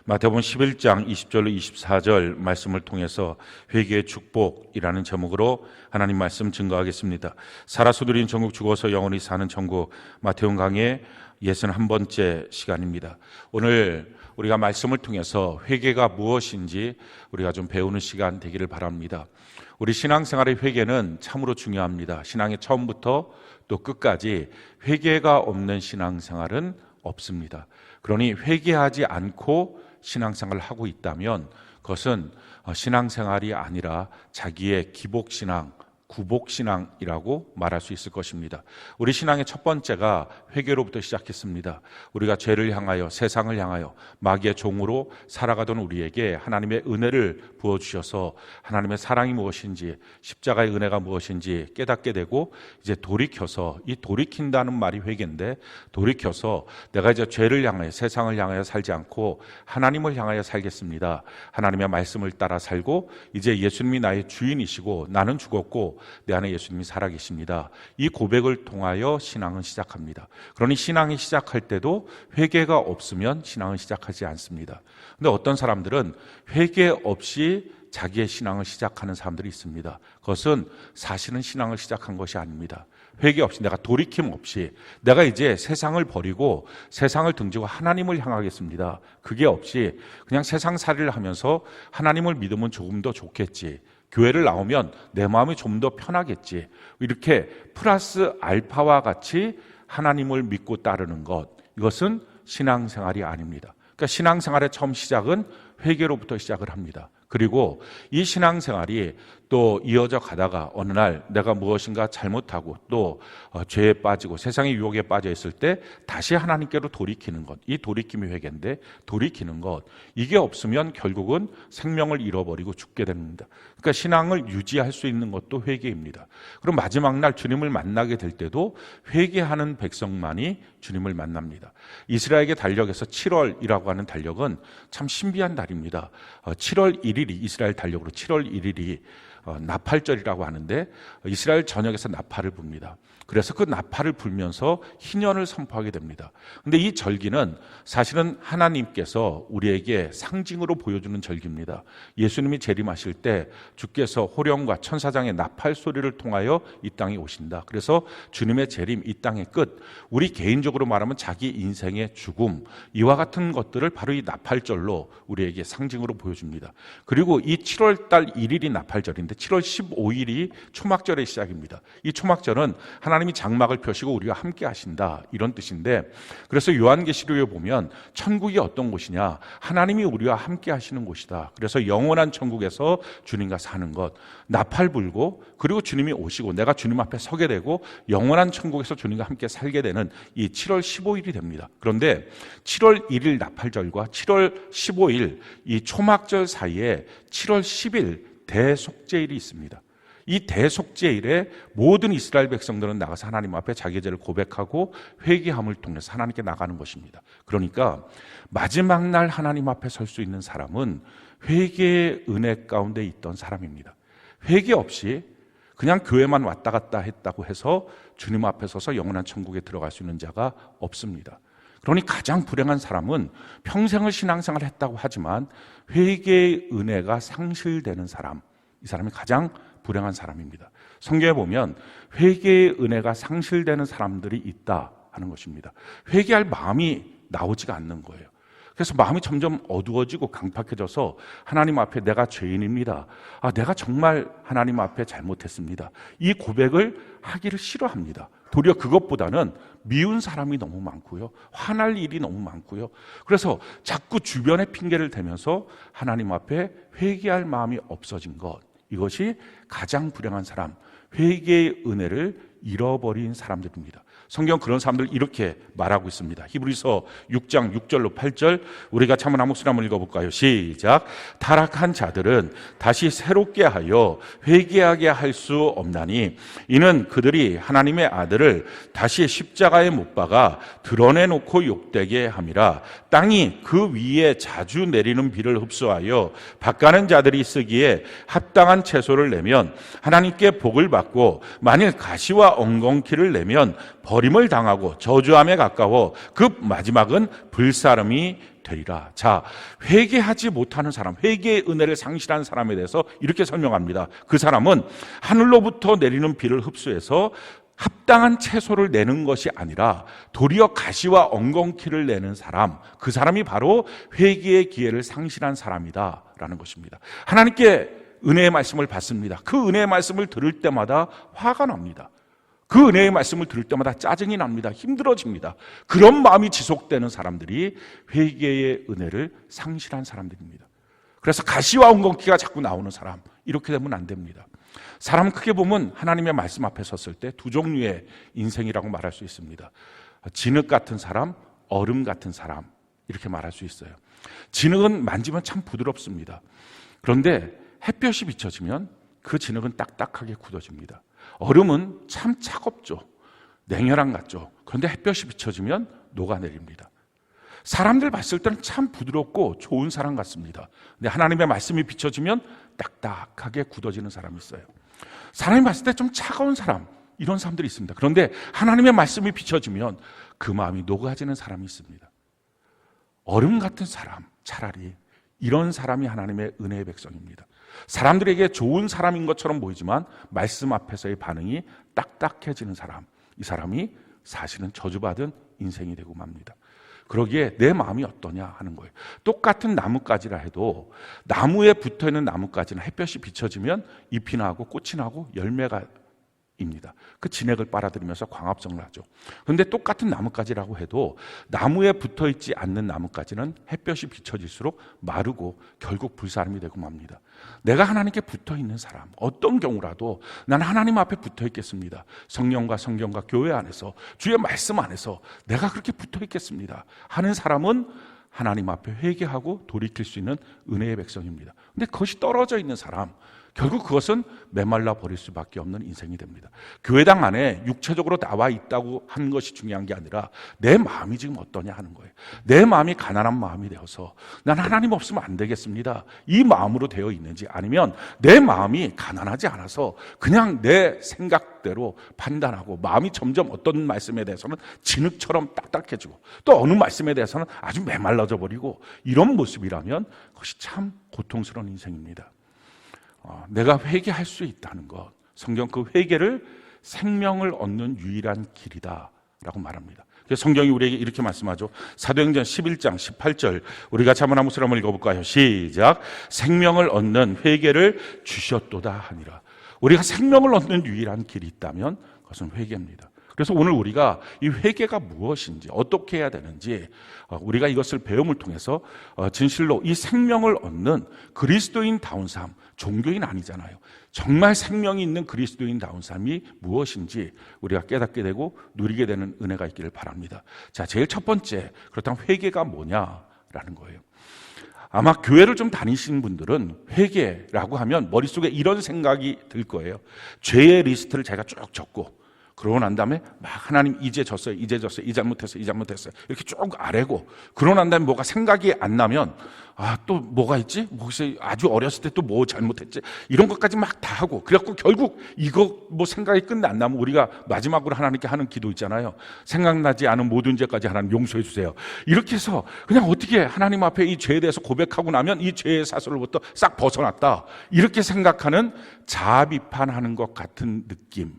마태복음 11장 20절로 24절 말씀을 통해서 회개의 축복이라는 제목으로 하나님 말씀 증거하겠습니다. 살아서 누린 천국, 죽어서 영원히 사는 천국, 마태복음 강의 61번째 시간입니다. 오늘 우리가 말씀을 통해서 회개가 무엇인지 우리가 좀 배우는 시간 되기를 바랍니다. 우리 신앙생활의 회개는 참으로 중요합니다. 신앙의 처음부터 또 끝까지 회개가 없는 신앙생활은 없습니다. 그러니 회개하지 않고 신앙생활을 하고 있다면 그것은 신앙생활이 아니라 자기의 기복신앙, 구복신앙이라고 말할 수 있을 것입니다. 우리 신앙의 첫 번째가 회개로부터 시작했습니다. 우리가 죄를 향하여, 세상을 향하여 마귀의 종으로 살아가던 우리에게 하나님의 은혜를 부어주셔서 하나님의 사랑이 무엇인지, 십자가의 은혜가 무엇인지 깨닫게 되고 이제 돌이켜서, 이 돌이킨다는 말이 회개인데, 돌이켜서 내가 이제 죄를 향하여, 세상을 향하여 살지 않고 하나님을 향하여 살겠습니다. 하나님의 말씀을 따라 살고 이제 예수님이 나의 주인이시고 나는 죽었고 내 안에 예수님이 살아계십니다. 이 고백을 통하여 신앙은 시작합니다. 그러니 신앙이 시작할 때도 회개가 없으면 신앙은 시작하지 않습니다. 그런데 어떤 사람들은 회개 없이 자기의 신앙을 시작하는 사람들이 있습니다. 그것은 사실은 신앙을 시작한 것이 아닙니다. 회개 없이, 내가 돌이킴 없이 내가 이제 세상을 버리고 세상을 등지고 하나님을 향하겠습니다. 그게 없이 그냥 세상살이를 하면서 하나님을 믿으면 조금 더 좋겠지, 교회를 나오면 내 마음이 좀 더 편하겠지, 이렇게 플러스 알파와 같이 하나님을 믿고 따르는 것, 이것은 신앙생활이 아닙니다. 그러니까 신앙생활의 처음 시작은 회개로부터 시작을 합니다. 그리고 이 신앙생활이 또 이어져 가다가 어느 날 내가 무엇인가 잘못하고 또 죄에 빠지고 세상의 유혹에 빠져 있을 때 다시 하나님께로 돌이키는 것, 이 돌이킴이 회개인데, 돌이키는 것, 이게 없으면 결국은 생명을 잃어버리고 죽게 됩니다. 그러니까 신앙을 유지할 수 있는 것도 회개입니다. 그럼 마지막 날 주님을 만나게 될 때도 회개하는 백성만이 주님을 만납니다. 이스라엘의 달력에서 7월이라고 하는 달력은 참 신비한 달입니다. 7월 1일이 이스라엘 달력으로 7월 1일이 나팔절이라고 하는데 이스라엘 전역에서 나팔을 붑니다. 그래서 그 나팔을 불면서 희년을 선포하게 됩니다. 그런데 이 절기는 사실은 하나님께서 우리에게 상징으로 보여주는 절기입니다. 예수님이 재림하실 때 주께서 호령과 천사장의 나팔 소리를 통하여 이 땅에 오신다. 그래서 주님의 재림, 이 땅의 끝, 우리 개인적으로 말하면 자기 인생의 죽음, 이와 같은 것들을 바로 이 나팔절로 우리에게 상징으로 보여줍니다. 그리고 이 7월 달 1일이 나팔절인데 7월 15일이 초막절의 시작입니다. 이 초막절은 하나님이 장막을 펴시고 우리와 함께 하신다, 이런 뜻인데, 그래서 요한계시록에 보면 천국이 어떤 곳이냐, 하나님이 우리와 함께 하시는 곳이다. 그래서 영원한 천국에서 주님과 사는 것, 나팔 불고 그리고 주님이 오시고 내가 주님 앞에 서게 되고 영원한 천국에서 주님과 함께 살게 되는 이 7월 15일이 됩니다. 그런데 7월 1일 나팔절과 7월 15일 이 초막절 사이에 7월 10일 대속죄일이 있습니다. 이 대속죄일에 모든 이스라엘 백성들은 나가서 하나님 앞에 자기의 죄를 고백하고 회개함을 통해서 하나님께 나가는 것입니다. 그러니까 마지막 날 하나님 앞에 설 수 있는 사람은 회개의 은혜 가운데 있던 사람입니다. 회개 없이 그냥 교회만 왔다 갔다 했다고 해서 주님 앞에 서서 영원한 천국에 들어갈 수 있는 자가 없습니다. 그러니 가장 불행한 사람은 평생을 신앙생활을 했다고 하지만 회개의 은혜가 상실되는 사람, 이 사람이 가장 불행한 사람입니다. 성경에 보면 회개의 은혜가 상실되는 사람들이 있다 하는 것입니다. 회개할 마음이 나오지가 않는 거예요. 그래서 마음이 점점 어두워지고 강팍해져서 하나님 앞에 내가 죄인입니다, 내가 정말 하나님 앞에 잘못했습니다, 이 고백을 하기를 싫어합니다. 도리어 그것보다는 미운 사람이 너무 많고요, 화날 일이 너무 많고요, 그래서 자꾸 주변에 핑계를 대면서 하나님 앞에 회개할 마음이 없어진 것, 이것이 가장 불행한 사람, 회개의 은혜를 잃어버린 사람들입니다. 성경 그런 사람들 이렇게 말하고 있습니다. 히브리서 6장 6절로 8절 우리가 참은 한 목소리 한번 읽어볼까요? 시작. 타락한 자들은 다시 새롭게 하여 회개하게 할 수 없나니 이는 그들이 하나님의 아들을 다시 십자가에 못 박아 드러내놓고 욕되게 함이라. 땅이 그 위에 자주 내리는 비를 흡수하여 밭가는 자들이 쓰기에 합당한 채소를 내면 하나님께 복을 받고 만일 가시와 엉겅퀴를 내면 버림을 당하고 저주함에 가까워 그 마지막은 불사름이 되리라. 자, 회개하지 못하는 사람, 회개의 은혜를 상실한 사람에 대해서 이렇게 설명합니다. 그 사람은 하늘로부터 내리는 비를 흡수해서 합당한 채소를 내는 것이 아니라 도리어 가시와 엉겅퀴를 내는 사람, 그 사람이 바로 회개의 기회를 상실한 사람이다라는 것입니다. 하나님께 은혜의 말씀을 받습니다. 그 은혜의 말씀을 들을 때마다 화가 납니다. 그 은혜의 말씀을 들을 때마다 짜증이 납니다. 힘들어집니다. 그런 마음이 지속되는 사람들이 회개의 은혜를 상실한 사람들입니다. 그래서 가시와 엉겅퀴가 자꾸 나오는 사람, 이렇게 되면 안 됩니다. 사람 크게 보면 하나님의 말씀 앞에 섰을 때 두 종류의 인생이라고 말할 수 있습니다. 진흙 같은 사람, 얼음 같은 사람, 이렇게 말할 수 있어요. 진흙은 만지면 참 부드럽습니다. 그런데 햇볕이 비춰지면 그 진흙은 딱딱하게 굳어집니다. 얼음은 참 차갑죠. 냉혈한 같죠. 그런데 햇볕이 비춰지면 녹아내립니다. 사람들 봤을 때는 참 부드럽고 좋은 사람 같습니다. 근데 하나님의 말씀이 비춰지면 딱딱하게 굳어지는 사람이 있어요. 사람이 봤을 때 좀 차가운 사람, 이런 사람들이 있습니다. 그런데 하나님의 말씀이 비춰지면 그 마음이 녹아지는 사람이 있습니다. 얼음 같은 사람, 차라리 이런 사람이 하나님의 은혜의 백성입니다. 사람들에게 좋은 사람인 것처럼 보이지만 말씀 앞에서의 반응이 딱딱해지는 사람, 이 사람이 사실은 저주받은 인생이 되고 맙니다. 그러기에 내 마음이 어떠냐 하는 거예요. 똑같은 나뭇가지라 해도 나무에 붙어있는 나뭇가지는 햇볕이 비춰지면 잎이 나고 꽃이 나고 열매가 입니다. 그 진액을 빨아들이면서 광합성을 하죠. 그런데 똑같은 나뭇가지라고 해도 나무에 붙어있지 않는 나뭇가지는 햇볕이 비춰질수록 마르고 결국 불사름이 되고 맙니다. 내가 하나님께 붙어있는 사람, 어떤 경우라도 난 하나님 앞에 붙어있겠습니다. 성령과 성경과 교회 안에서, 주의 말씀 안에서 내가 그렇게 붙어있겠습니다 하는 사람은 하나님 앞에 회개하고 돌이킬 수 있는 은혜의 백성입니다. 근데 그것이 떨어져 있는 사람, 결국 그것은 메말라 버릴 수밖에 없는 인생이 됩니다. 교회당 안에 육체적으로 나와 있다고 하는 것이 중요한 게 아니라 내 마음이 지금 어떠냐 하는 거예요. 내 마음이 가난한 마음이 되어서 난 하나님 없으면 안 되겠습니다, 이 마음으로 되어 있는지, 아니면 내 마음이 가난하지 않아서 그냥 내 생각대로 판단하고 마음이 점점 어떤 말씀에 대해서는 진흙처럼 딱딱해지고 또 어느 말씀에 대해서는 아주 메말라져 버리고 이런 모습이라면 그것이 참 고통스러운 인생입니다. 내가 회개할 수 있다는 것, 성경 그 회개를 생명을 얻는 유일한 길이다라고 말합니다. 그래서 성경이 우리에게 이렇게 말씀하죠. 사도행전 11장 18절, 우리가 한번 한 사람을 읽어볼까요? 시작. 생명을 얻는 회개를 주셨도다 하니라. 우리가 생명을 얻는 유일한 길이 있다면 그것은 회개입니다. 그래서 오늘 우리가 이 회개가 무엇인지, 어떻게 해야 되는지 우리가 이것을 배움을 통해서 진실로 이 생명을 얻는 그리스도인다운 삶, 종교인 아니잖아요. 정말 생명이 있는 그리스도인다운 삶이 무엇인지 우리가 깨닫게 되고 누리게 되는 은혜가 있기를 바랍니다. 자, 제일 첫 번째, 그렇다면 회개가 뭐냐라는 거예요. 아마 교회를 좀 다니시는 분들은 회개라고 하면 머릿속에 이런 생각이 들 거예요. 죄의 리스트를 자기가 쭉 적고, 그러고 난 다음에 막 하나님 이제 졌어요, 이제 졌어요, 이 잘못했어요, 이 잘못했어요, 이렇게 쭉 아뢰고, 그러고 난 다음에 뭐가 생각이 안 나면 또 뭐가 있지? 혹시 아주 어렸을 때 또 뭐 잘못했지? 이런 것까지 막 다 하고, 그래갖고 결국 이거 뭐 생각이 끝내 안 나면 우리가 마지막으로 하나님께 하는 기도 있잖아요. 생각나지 않은 모든 죄까지 하나님 용서해 주세요. 이렇게 해서 그냥 어떻게 하나님 앞에 이 죄에 대해서 고백하고 나면 이 죄의 사슬로부터 싹 벗어났다, 이렇게 생각하는 자아 비판하는 것 같은 느낌,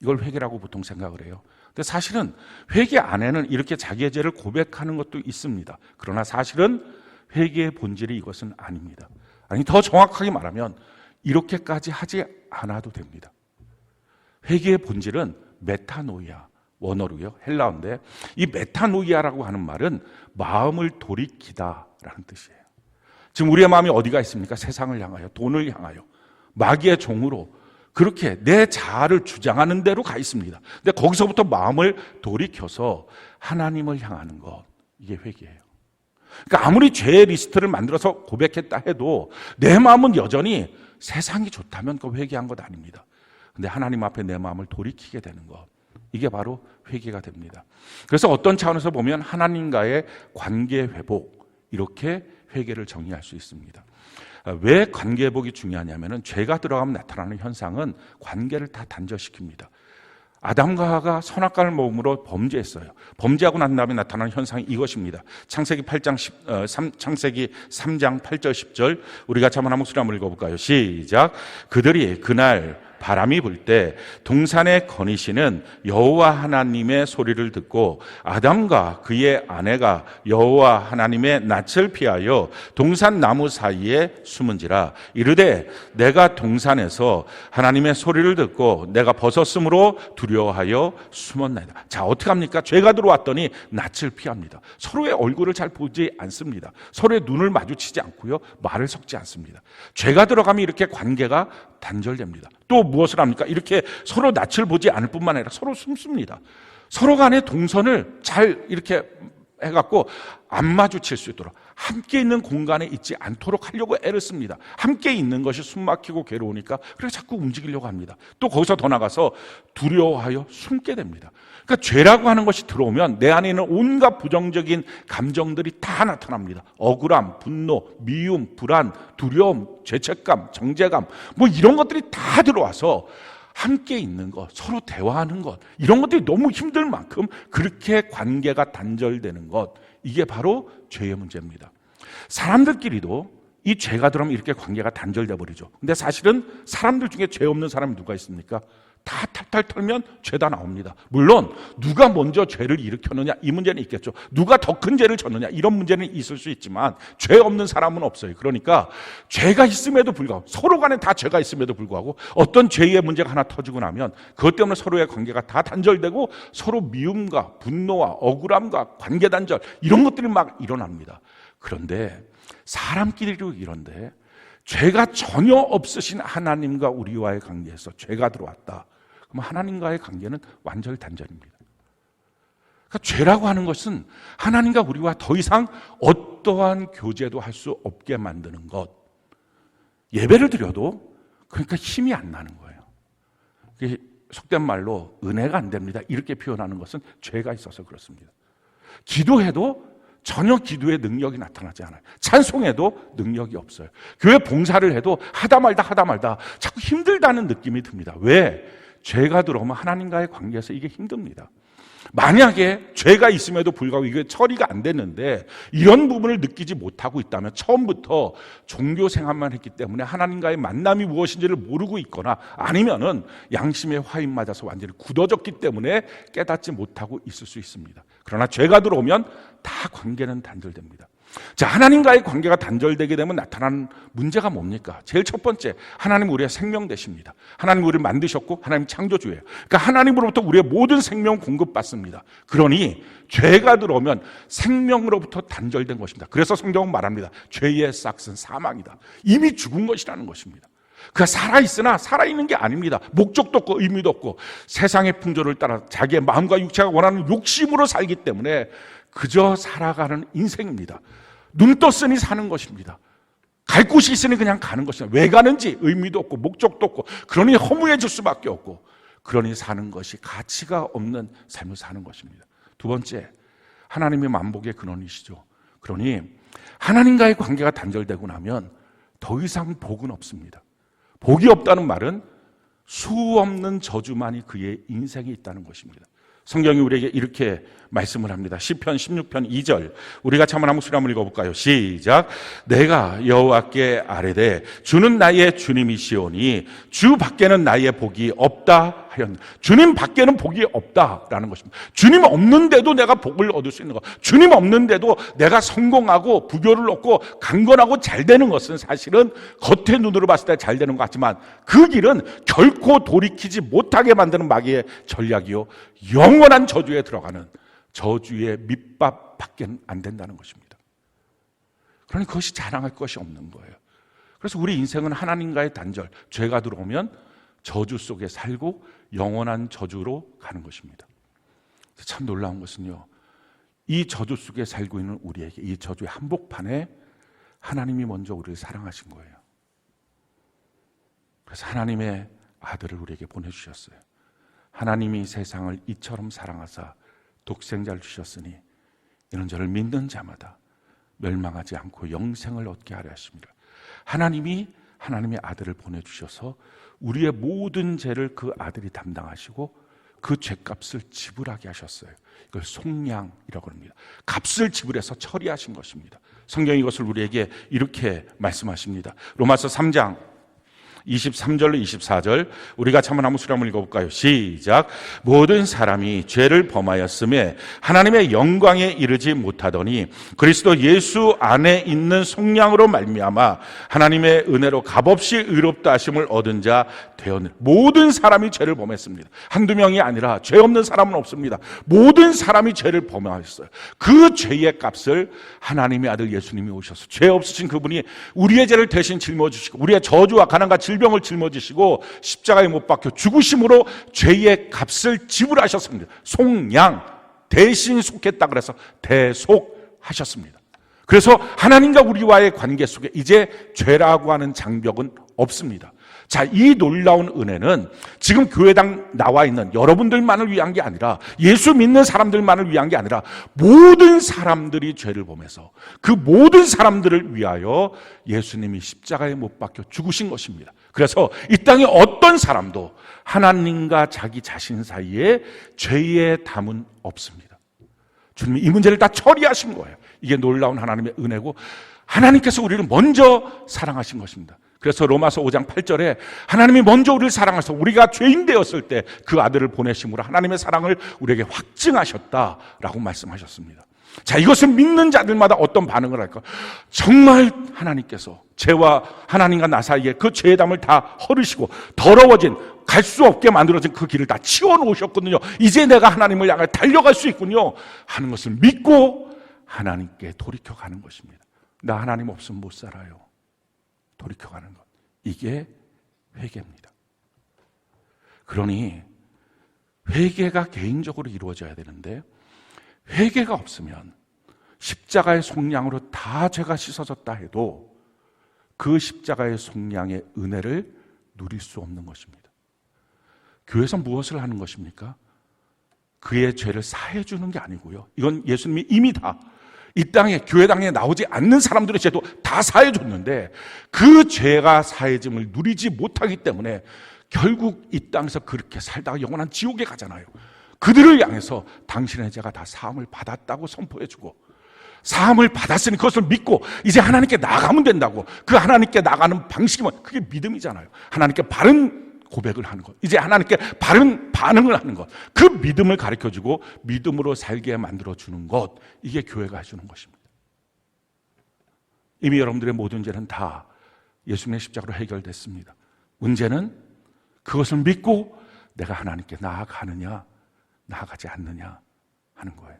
이걸 회개라고 보통 생각을 해요. 근데 사실은 회개 안에는 이렇게 자기의 죄를 고백하는 것도 있습니다. 그러나 사실은 회개의 본질이 이것은 아닙니다. 아니, 더 정확하게 말하면 이렇게까지 하지 않아도 됩니다. 회개의 본질은 메타노이아, 원어로요, 헬라어인데 이 메타노이아라고 하는 말은 마음을 돌이키다라는 뜻이에요. 지금 우리의 마음이 어디가 있습니까? 세상을 향하여, 돈을 향하여, 마귀의 종으로 그렇게 내 자아를 주장하는 대로 가 있습니다. 근데 거기서부터 마음을 돌이켜서 하나님을 향하는 것, 이게 회개예요. 그러니까 아무리 죄의 리스트를 만들어서 고백했다 해도 내 마음은 여전히 세상이 좋다면 그 회개한 것 아닙니다. 근데 하나님 앞에 내 마음을 돌이키게 되는 것, 이게 바로 회개가 됩니다. 그래서 어떤 차원에서 보면 하나님과의 관계 회복, 이렇게 회개를 정의할 수 있습니다. 왜 관계 회복이 중요하냐면 죄가 들어가면 나타나는 현상은 관계를 다 단절시킵니다. 아담과 하와가 선악과를 먹음으로 범죄했어요. 범죄하고 난 다음에 나타나는 현상이 이것입니다. 창세기 3장 8절 10절 우리가 한번 한 목소리 한번 읽어볼까요? 시작. 그들이 그날 바람이 불 때 동산에 거니시는 여호와 하나님의 소리를 듣고 아담과 그의 아내가 여호와 하나님의 낯을 피하여 동산 나무 사이에 숨은지라. 이르되 내가 동산에서 하나님의 소리를 듣고 내가 벗었으므로 두려워하여 숨었나이다. 자, 어떻게 합니까? 죄가 들어왔더니 낯을 피합니다. 서로의 얼굴을 잘 보지 않습니다. 서로의 눈을 마주치지 않고요, 말을 섞지 않습니다. 죄가 들어가면 이렇게 관계가 단절됩니다. 또 무엇을 합니까? 이렇게 서로 낯을 보지 않을 뿐만 아니라 서로 숨습니다. 서로 간의 동선을 잘 이렇게 해갖고 안 마주칠 수 있도록 함께 있는 공간에 있지 않도록 하려고 애를 씁니다. 함께 있는 것이 숨막히고 괴로우니까 그래서 자꾸 움직이려고 합니다. 또 거기서 더 나가서 두려워하여 숨게 됩니다. 그러니까 죄라고 하는 것이 들어오면 내 안에 있는 온갖 부정적인 감정들이 다 나타납니다. 억울함, 분노, 미움, 불안, 두려움, 죄책감, 정죄감, 뭐 이런 것들이 다 들어와서 함께 있는 것, 서로 대화하는 것, 이런 것들이 너무 힘들 만큼 그렇게 관계가 단절되는 것, 이게 바로 죄의 문제입니다. 사람들끼리도 이 죄가 들어오면 이렇게 관계가 단절돼 버리죠. 근데 사실은 사람들 중에 죄 없는 사람이 누가 있습니까? 다 탈탈 털면 죄다 나옵니다. 물론 누가 먼저 죄를 일으켰느냐 이 문제는 있겠죠. 누가 더 큰 죄를 졌느냐 이런 문제는 있을 수 있지만 죄 없는 사람은 없어요. 그러니까 죄가 있음에도 불구하고 서로 간에 다 죄가 있음에도 불구하고 어떤 죄의 문제가 하나 터지고 나면 그것 때문에 서로의 관계가 다 단절되고 서로 미움과 분노와 억울함과 관계 단절 이런 것들이 막 일어납니다. 그런데 사람끼리도 이런데 죄가 전혀 없으신 하나님과 우리와의 관계에서 죄가 들어왔다. 그럼 하나님과의 관계는 완전히 단절입니다. 그러니까 죄라고 하는 것은 하나님과 우리와 더 이상 어떠한 교제도 할 수 없게 만드는 것. 예배를 드려도 그러니까 힘이 안 나는 거예요. 속된 말로 은혜가 안 됩니다. 이렇게 표현하는 것은 죄가 있어서 그렇습니다. 기도해도 전혀 기도의 능력이 나타나지 않아요. 찬송해도 능력이 없어요. 교회 봉사를 해도 하다 말다 자꾸 힘들다는 느낌이 듭니다. 왜? 죄가 들어오면 하나님과의 관계에서 이게 힘듭니다. 만약에 죄가 있음에도 불구하고 이게 처리가 안 됐는데 이런 부분을 느끼지 못하고 있다면 처음부터 종교 생활만 했기 때문에 하나님과의 만남이 무엇인지를 모르고 있거나 아니면은 양심에 화인 맞아서 완전히 굳어졌기 때문에 깨닫지 못하고 있을 수 있습니다. 그러나 죄가 들어오면 다 관계는 단절됩니다. 자, 하나님과의 관계가 단절되게 되면 나타나는 문제가 뭡니까? 제일 첫 번째, 하나님 우리의 생명 되십니다. 하나님 우리를 만드셨고 하나님 창조주예요. 그러니까 하나님으로부터 우리의 모든 생명 공급받습니다. 그러니 죄가 들어오면 생명으로부터 단절된 것입니다. 그래서 성경은 말합니다. 죄의 싹은 사망이다. 이미 죽은 것이라는 것입니다. 그가 살아있으나 살아있는 게 아닙니다. 목적도 없고 의미도 없고 세상의 풍조를 따라 자기의 마음과 육체가 원하는 욕심으로 살기 때문에 그저 살아가는 인생입니다. 눈 떴으니 사는 것입니다. 갈 곳이 있으니 그냥 가는 것입니다. 왜 가는지 의미도 없고 목적도 없고 그러니 허무해질 수밖에 없고 그러니 사는 것이 가치가 없는 삶을 사는 것입니다. 두 번째, 하나님의 만복의 근원이시죠. 그러니 하나님과의 관계가 단절되고 나면 더 이상 복은 없습니다. 복이 없다는 말은 수 없는 저주만이 그의 인생에 있다는 것입니다. 성경이 우리에게 이렇게 말씀을 합니다. 시편 16편 2절 우리 같이 한번 목소리 한번 읽어볼까요? 시작. 내가 여호와께 아뢰되 주는 나의 주님이시오니 주 밖에는 나의 복이 없다 하였나. 주님 밖에는 복이 없다라는 것입니다. 주님 없는데도 내가 복을 얻을 수 있는 것, 주님 없는데도 내가 성공하고 부교를 얻고 강건하고 잘 되는 것은 사실은 겉의 눈으로 봤을 때 잘 되는 것 같지만 그 길은 결코 돌이키지 못하게 만드는 마귀의 전략이요 영원한 저주에 들어가는 저주의 밑밥 밖에는 안 된다는 것입니다. 그러니 그것이 자랑할 것이 없는 거예요. 그래서 우리 인생은 하나님과의 단절, 죄가 들어오면 저주 속에 살고 영원한 저주로 가는 것입니다. 참 놀라운 것은요, 이 저주 속에 살고 있는 우리에게 이 저주의 한복판에 하나님이 먼저 우리를 사랑하신 거예요. 그래서 하나님의 아들을 우리에게 보내주셨어요. 하나님이 세상을 이처럼 사랑하사 독생자를 주셨으니 이는 저를 믿는 자마다 멸망하지 않고 영생을 얻게 하려 하십니다. 하나님이 하나님의 아들을 보내주셔서 우리의 모든 죄를 그 아들이 담당하시고 그 죄값을 지불하게 하셨어요. 이걸 속량이라고 합니다. 값을 지불해서 처리하신 것입니다. 성경이 이것을 우리에게 이렇게 말씀하십니다. 로마서 3장 23절로 24절 우리가 한번 수리 한번 읽어볼까요? 시작. 모든 사람이 죄를 범하였음에 하나님의 영광에 이르지 못하더니 그리스도 예수 안에 있는 속량으로 말미암아 하나님의 은혜로 값없이 의롭다 하심을 얻은 자 되었느니라. 모든 사람이 죄를 범했습니다. 한두 명이 아니라 죄 없는 사람은 없습니다. 모든 사람이 죄를 범하였어요. 그 죄의 값을 하나님의 아들 예수님이 오셔서 죄 없으신 그분이 우리의 죄를 대신 짊어지시고 우리의 저주와 가난과 질병을 짊어지시고 십자가에 못 박혀 죽으심으로 죄의 값을 지불하셨습니다. 속량, 대신 속했다 그래서 대속하셨습니다. 그래서 하나님과 우리와의 관계 속에 이제 죄라고 하는 장벽은 없습니다. 자, 이 놀라운 은혜는 지금 교회당 나와 있는 여러분들만을 위한 게 아니라 예수 믿는 사람들만을 위한 게 아니라 모든 사람들이 죄를 범해서 그 모든 사람들을 위하여 예수님이 십자가에 못 박혀 죽으신 것입니다. 그래서 이 땅에 어떤 사람도 하나님과 자기 자신 사이에 죄의 담은 없습니다. 주님이 이 문제를 다 처리하신 거예요. 이게 놀라운 하나님의 은혜고 하나님께서 우리를 먼저 사랑하신 것입니다. 그래서 로마서 5장 8절에 하나님이 먼저 우리를 사랑하셔서 우리가 죄인 되었을 때 그 아들을 보내심으로 하나님의 사랑을 우리에게 확증하셨다라고 말씀하셨습니다. 자, 이것을 믿는 자들마다 어떤 반응을 할까? 정말 하나님께서 죄와 하나님과 나 사이에 그 죄의 담을 다 헐으시고 더러워진 갈 수 없게 만들어진 그 길을 다 치워놓으셨거든요. 이제 내가 하나님을 향해 달려갈 수 있군요 하는 것을 믿고 하나님께 돌이켜가는 것입니다. 나 하나님 없으면 못 살아요. 돌이켜가는 것. 이게 회개입니다. 그러니 회개가 개인적으로 이루어져야 되는데 회개가 없으면 십자가의 속량으로 다 죄가 씻어졌다 해도 그 십자가의 속량의 은혜를 누릴 수 없는 것입니다. 교회에서 무엇을 하는 것입니까? 그의 죄를 사해 주는 게 아니고요. 이건 예수님이 이미 다 이 땅에 교회당에 나오지 않는 사람들의 죄도 다 사해 줬는데 그 죄가 사해짐을 누리지 못하기 때문에 결국 이 땅에서 그렇게 살다가 영원한 지옥에 가잖아요. 그들을 향해서 당신의 죄가 다 사함을 받았다고 선포해주고 사함을 받았으니 그것을 믿고 이제 하나님께 나가면 된다고. 그 하나님께 나가는 방식은 그게 믿음이잖아요. 하나님께 바른 고백을 하는 것, 이제 하나님께 바른 반응을 하는 것, 그 믿음을 가르쳐주고 믿음으로 살게 만들어주는 것, 이게 교회가 해주는 것입니다. 이미 여러분들의 모든 죄는 다 예수님의 십자가로 해결됐습니다. 문제는 그것을 믿고 내가 하나님께 나아가느냐 나아가지 않느냐 하는 거예요.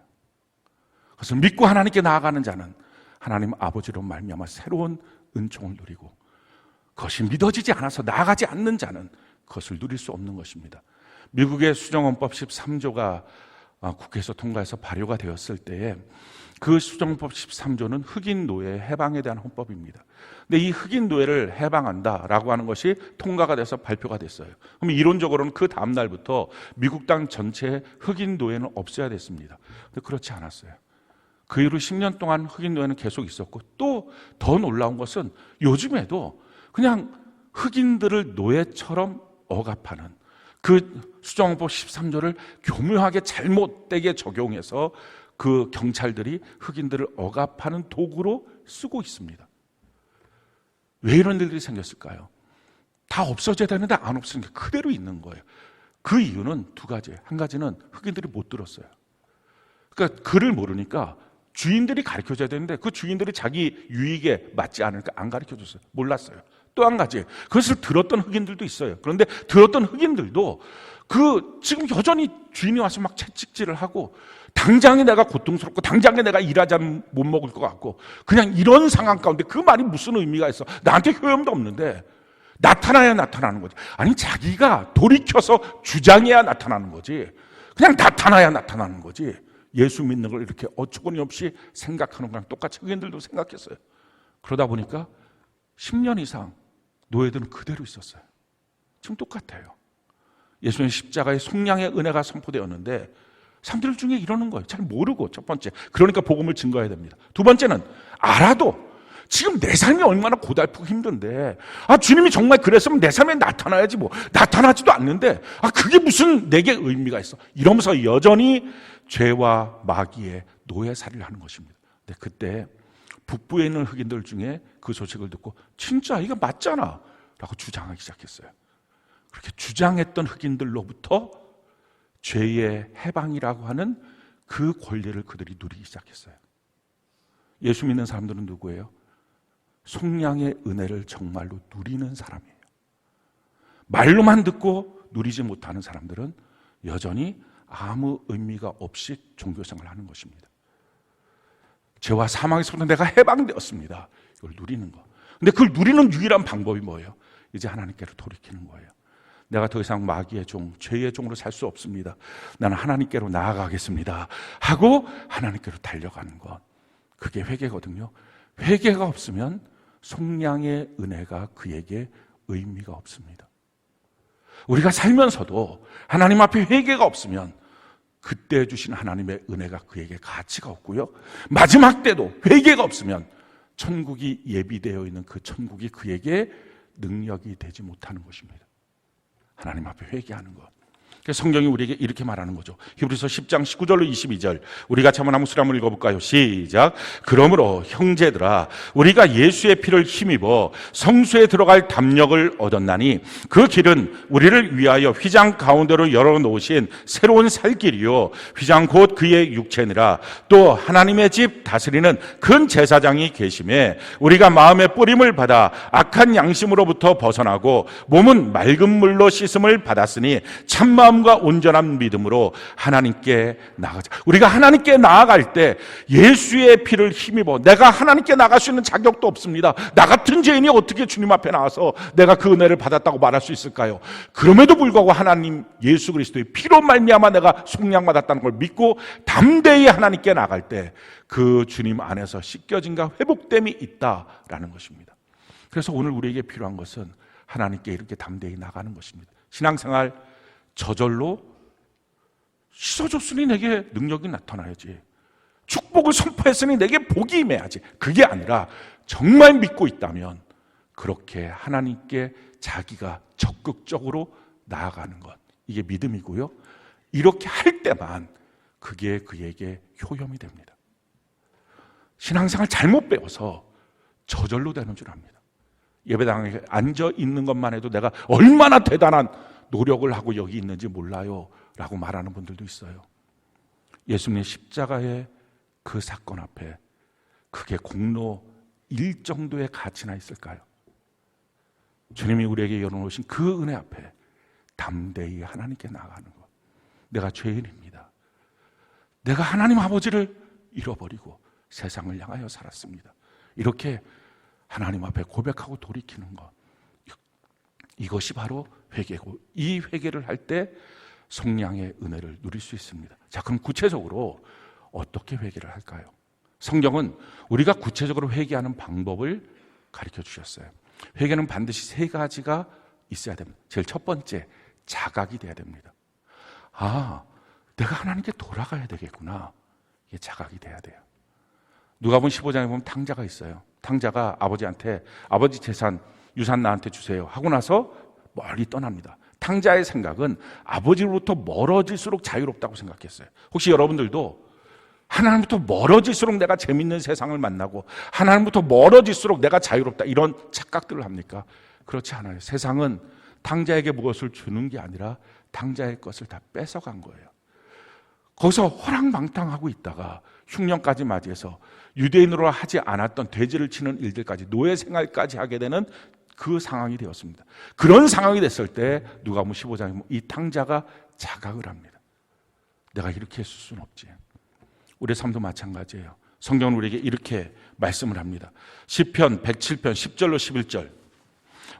그것을 믿고 하나님께 나아가는 자는 하나님 아버지로 말미암아 새로운 은총을 누리고, 그것이 믿어지지 않아서 나아가지 않는 자는 그것을 누릴 수 없는 것입니다. 미국의 수정헌법 13조가 국회에서 통과해서 발효가 되었을 때에 그 수정헌법 13조는 흑인 노예 해방에 대한 헌법입니다. 근데 이 흑인 노예를 해방한다라고 하는 것이 통과가 돼서 발표가 됐어요. 그럼 이론적으로는 그 다음 날부터 미국 땅 전체의 흑인 노예는 없애야 됐습니다. 근데 그렇지 않았어요. 그 이후로 10년 동안 흑인 노예는 계속 있었고, 또 더 놀라운 것은 요즘에도 그냥 흑인들을 노예처럼 억압하는 그 수정헌법 13조를 교묘하게 잘못되게 적용해서 그 경찰들이 흑인들을 억압하는 도구로 쓰고 있습니다. 왜 이런 일들이 생겼을까요? 다 없어져야 되는데 안 없어진 게 그대로 있는 거예요. 그 이유는 두 가지예요. 한 가지는 흑인들이 못 들었어요. 그러니까 글을 모르니까 주인들이 가르쳐줘야 되는데 그 주인들이 자기 유익에 맞지 않으니까 안 가르쳐줬어요. 몰랐어요. 또 한 가지, 그것을 들었던 흑인들도 있어요. 그런데 들었던 흑인들도 지금 여전히 주인이 와서 막 채찍질을 하고, 당장에 내가 고통스럽고 당장에 내가 일하자면 못 먹을 것 같고, 그냥 이런 상황 가운데 그 말이 무슨 의미가 있어? 나한테 효험도 없는데 나타나야 나타나는 거지. 아니, 자기가 돌이켜서 주장해야 나타나는 거지. 그냥 나타나야 나타나는 거지. 예수 믿는 걸 이렇게 어처구니 없이 생각하는 거랑 똑같이 흑인들도 생각했어요. 그러다 보니까 10년 이상 노예들은 그대로 있었어요. 지금 똑같아요. 예수님의 십자가의 속량의 은혜가 선포되었는데 사람들 중에 이러는 거예요. 잘 모르고, 첫 번째. 그러니까 복음을 증거해야 됩니다. 두 번째는 알아도 지금 내 삶이 얼마나 고달프고 힘든데, 주님이 정말 그랬으면 내 삶에 나타나야지, 나타나지도 않는데, 그게 무슨 내게 의미가 있어. 이러면서 여전히 죄와 마귀의 노예살이를 하는 것입니다. 근데 그때 북부에 있는 흑인들 중에 그 소식을 듣고, 진짜 이거 맞잖아 라고 주장하기 시작했어요. 그렇게 주장했던 흑인들로부터 죄의 해방이라고 하는 그 권리를 그들이 누리기 시작했어요. 예수 믿는 사람들은 누구예요? 속량의 은혜를 정말로 누리는 사람이에요. 말로만 듣고 누리지 못하는 사람들은 여전히 아무 의미가 없이 종교생활을 하는 것입니다. 죄와 사망에서부터 내가 해방되었습니다. 이걸 누리는 거. 근데 그걸 누리는 유일한 방법이 뭐예요? 이제 하나님께로 돌이키는 거예요. 내가 더 이상 마귀의 종, 죄의 종으로 살 수 없습니다. 나는 하나님께로 나아가겠습니다 하고 하나님께로 달려가는 것. 그게 회개거든요. 회개가 없으면 속량의 은혜가 그에게 의미가 없습니다. 우리가 살면서도 하나님 앞에 회개가 없으면 그때 주신 하나님의 은혜가 그에게 가치가 없고요. 마지막 때도 회개가 없으면 천국이 예비되어 있는 그 천국이 그에게 능력이 되지 못하는 것입니다. 하나님 앞에 회개하는 것. 성경이 우리에게 이렇게 말하는 거죠. 히브리서 10장 19절로 22절 우리 같이 한번 수리 한번 읽어볼까요? 시작. 그러므로 형제들아 우리가 예수의 피를 힘입어 성소에 들어갈 담력을 얻었나니 그 길은 우리를 위하여 휘장 가운데로 열어놓으신 새로운 살길이요 휘장 곧 그의 육체니라. 또 하나님의 집 다스리는 큰 제사장이 계심에 우리가 마음의 뿌림을 받아 악한 양심으로부터 벗어나고 몸은 맑은 물로 씻음을 받았으니 참마음과 온전한 믿음으로 하나님께 나아가자. 우리가 하나님께 나아갈 때 예수의 피를 힘입어. 내가 하나님께 나갈 수 있는 자격도 없습니다. 나 같은 죄인이 어떻게 주님 앞에 나와서 내가 그 은혜를 받았다고 말할 수 있을까요? 그럼에도 불구하고 하나님 예수 그리스도의 피로 말미암아 내가 속량받았다는 걸 믿고 담대히 하나님께 나갈 때 그 주님 안에서 씻겨짐과 회복됨이 있다라는 것입니다. 그래서 오늘 우리에게 필요한 것은 하나님께 이렇게 담대히 나가는 것입니다. 신앙생활 저절로 씻어줬으니 내게 능력이 나타나야지. 축복을 선포했으니 내게 복이 임해야지. 그게 아니라 정말 믿고 있다면 그렇게 하나님께 자기가 적극적으로 나아가는 것. 이게 믿음이고요. 이렇게 할 때만 그게 그에게 효염이 됩니다. 신앙생활 잘못 배워서 저절로 되는 줄 압니다. 예배당에 앉아 있는 것만 해도 내가 얼마나 대단한 노력을 하고 여기 있는지 몰라요 라고 말하는 분들도 있어요. 예수님의 십자가의 그 사건 앞에 그게 공로일 정도의 가치나 있을까요? 주님이 우리에게 열어놓으신 그 은혜 앞에 담대히 하나님께 나아가는 것. 내가 죄인입니다. 내가 하나님 아버지를 잃어버리고 세상을 향하여 살았습니다. 이렇게 하나님 앞에 고백하고 돌이키는 것. 이것이 바로 회개고 이 회개를 할 때 속량의 은혜를 누릴 수 있습니다. 자, 그럼 구체적으로 어떻게 회개를 할까요? 성경은 우리가 구체적으로 회개하는 방법을 가르쳐 주셨어요. 회개는 반드시 세 가지가 있어야 됩니다. 제일 첫 번째, 자각이 돼야 됩니다. 내가 하나님께 돌아가야 되겠구나. 이게 자각이 돼야 돼요. 누가복음 15장에 보면 탕자가 있어요. 탕자가 아버지한테 아버지 재산, 유산 나한테 주세요 하고 나서 멀리 떠납니다. 탕자의 생각은 아버지로부터 멀어질수록 자유롭다고 생각했어요. 혹시 여러분들도 하나님부터 멀어질수록 내가 재밌는 세상을 만나고 하나님부터 멀어질수록 내가 자유롭다 이런 착각들을 합니까? 그렇지 않아요. 세상은 탕자에게 무엇을 주는 게 아니라 탕자의 것을 다 뺏어간 거예요. 거기서 호랑방탕하고 있다가 흉년까지 맞이해서 유대인으로 하지 않았던 돼지를 치는 일들까지 노예 생활까지 하게 되는 그 상황이 되었습니다. 그런 상황이 됐을 때 누가복음 15장에 이 탕자가 자각을 합니다. 내가 이렇게 했을 수는 없지. 우리의 삶도 마찬가지예요. 성경은 우리에게 이렇게 말씀을 합니다. 시편 107편 10절로 11절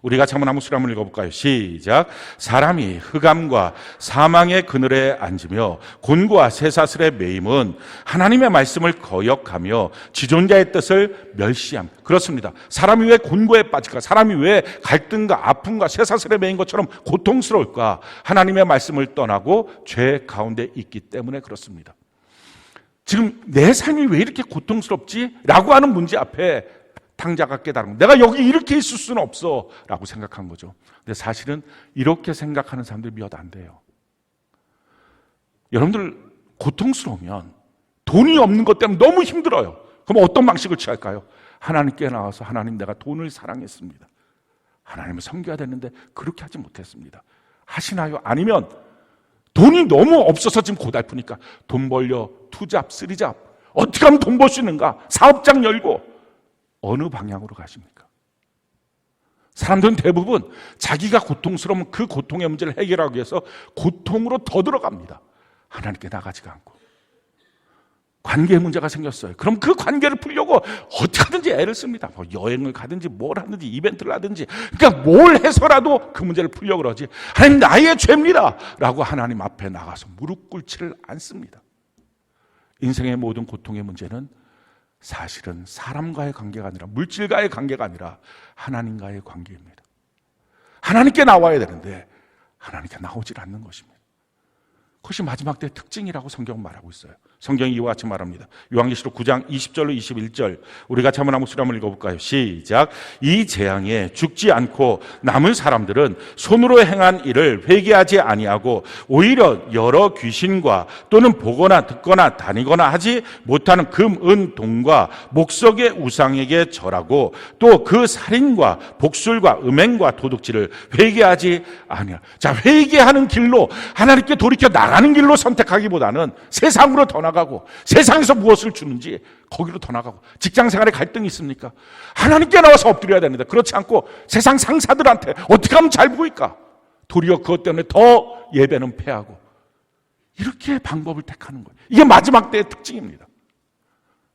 우리 같이 한번 수리 한번 읽어볼까요? 시작. 사람이 흑암과 사망의 그늘에 앉으며 곤고와 쇠사슬에 매임은 하나님의 말씀을 거역하며 지존자의 뜻을 멸시함. 그렇습니다. 사람이 왜 곤고에 빠질까? 사람이 왜 갈등과 아픔과 쇠사슬에 매인 것처럼 고통스러울까? 하나님의 말씀을 떠나고 죄 가운데 있기 때문에 그렇습니다. 지금 내 삶이 왜 이렇게 고통스럽지? 라고 하는 문제 앞에 탕자가 깨달은 내가 여기 이렇게 있을 수는 없어 라고 생각한 거죠. 근데 사실은 이렇게 생각하는 사람들이 몇 안 돼요. 여러분들 고통스러우면 돈이 없는 것 때문에 너무 힘들어요. 그럼 어떤 방식을 취할까요? 하나님께 나와서 하나님 내가 돈을 사랑했습니다. 하나님을 섬겨야 되는데 그렇게 하지 못했습니다. 하시나요? 아니면 돈이 너무 없어서 지금 고달프니까 돈 벌려 투잡, 쓰리잡 어떻게 하면 돈 벌 수 있는가? 사업장 열고 어느 방향으로 가십니까? 사람들은 대부분 자기가 고통스러우면 그 고통의 문제를 해결하기 위해서 고통으로 더 들어갑니다. 하나님께 나가지가 않고 관계에 문제가 생겼어요. 그럼 그 관계를 풀려고 어떻게든지 애를 씁니다. 뭐 여행을 가든지 뭘 하든지 이벤트를 하든지 그러니까 뭘 해서라도 그 문제를 풀려고 그러지 하나님 나의 죄입니다 라고 하나님 앞에 나가서 무릎 꿇지를 않습니다. 인생의 모든 고통의 문제는 사실은 사람과의 관계가 아니라 물질과의 관계가 아니라 하나님과의 관계입니다. 하나님께 나와야 되는데 하나님께 나오질 않는 것입니다. 그것이 마지막 때의 특징이라고 성경은 말하고 있어요. 성경이 이와 같이 말합니다. 요한계시록 9장 20절로 21절 우리 같이 한번 목소리 한번 읽어볼까요? 시작. 이 재앙에 죽지 않고 남은 사람들은 손으로 행한 일을 회개하지 아니하고 오히려 여러 귀신과 또는 보거나 듣거나 다니거나 하지 못하는 금, 은, 동과 목석의 우상에게 절하고 또 그 살인과 복술과 음행과 도둑질을 회개하지 아니하. 자, 회개하는 길로 하나님께 돌이켜 나가는 길로 선택하기보다는 세상으로 더 나가고 세상에서 무엇을 주는지 거기로 더 나가고 직장생활에 갈등이 있습니까? 하나님께 나와서 엎드려야 됩니다. 그렇지 않고 세상 상사들한테 어떻게 하면 잘 보일까? 도리어 그것 때문에 더 예배는 패하고 이렇게 방법을 택하는 거예요. 이게 마지막 때의 특징입니다.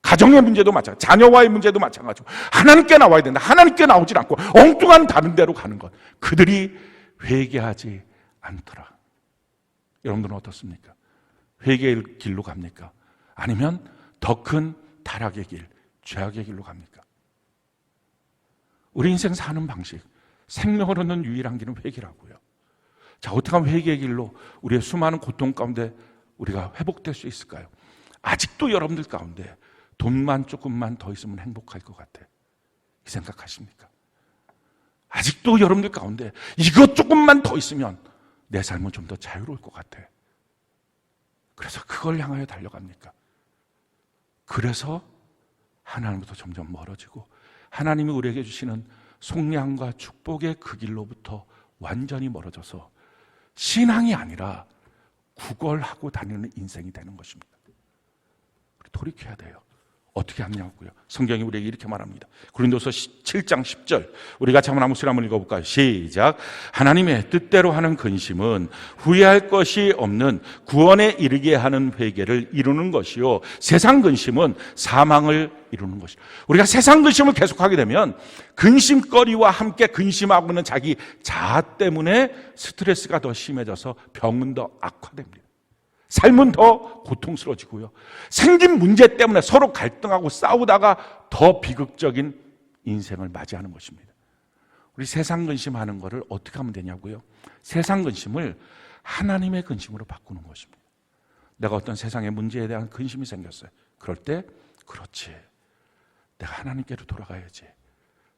가정의 문제도 마찬가지, 자녀와의 문제도 마찬가지고 하나님께 나와야 된다. 하나님께 나오질 않고 엉뚱한 다른 데로 가는 것. 그들이 회개하지 않더라. 여러분들은 어떻습니까? 회개의 길로 갑니까? 아니면 더 큰 타락의 길, 죄악의 길로 갑니까? 우리 인생 사는 방식, 생명을 얻는 유일한 길은 회개라고요. 자, 어떻게 하면 회개의 길로 우리의 수많은 고통 가운데 우리가 회복될 수 있을까요? 아직도 여러분들 가운데 돈만 조금만 더 있으면 행복할 것 같아. 이 생각하십니까? 아직도 여러분들 가운데 이것 조금만 더 있으면 내 삶은 좀 더 자유로울 것 같아. 그래서 그걸 향하여 달려갑니까? 그래서 하나님부터 점점 멀어지고 하나님이 우리에게 주시는 속량과 축복의 그 길로부터 완전히 멀어져서 신앙이 아니라 구걸하고 다니는 인생이 되는 것입니다. 우리 돌이켜야 돼요. 어떻게 하냐고요? 성경이 우리에게 이렇게 말합니다. 고린도서 7장 10절 우리 같이 한번 목소리 한번 읽어볼까요? 시작. 하나님의 뜻대로 하는 근심은 후회할 것이 없는 구원에 이르게 하는 회개를 이루는 것이요 세상 근심은 사망을 이루는 것이요. 우리가 세상 근심을 계속하게 되면 근심거리와 함께 근심하고 있는 자기 자아 때문에 스트레스가 더 심해져서 병은 더 악화됩니다. 삶은 더 고통스러워지고요. 생긴 문제 때문에 서로 갈등하고 싸우다가 더 비극적인 인생을 맞이하는 것입니다. 우리 세상 근심하는 거를 어떻게 하면 되냐고요? 세상 근심을 하나님의 근심으로 바꾸는 것입니다. 내가 어떤 세상의 문제에 대한 근심이 생겼어요. 그럴 때 그렇지. 내가 하나님께로 돌아가야지.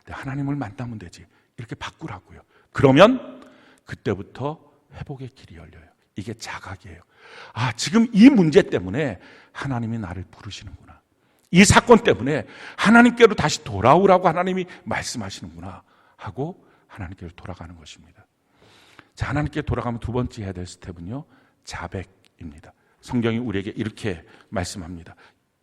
내가 하나님을 만나면 되지. 이렇게 바꾸라고요. 그러면 그때부터 회복의 길이 열려요. 이게 자각이에요. 아, 지금 이 문제 때문에 하나님이 나를 부르시는구나. 이 사건 때문에 하나님께로 다시 돌아오라고 하나님이 말씀하시는구나 하고 하나님께로 돌아가는 것입니다. 자, 하나님께 돌아가면 두 번째 해야 될 스텝은요, 자백입니다. 성경이 우리에게 이렇게 말씀합니다.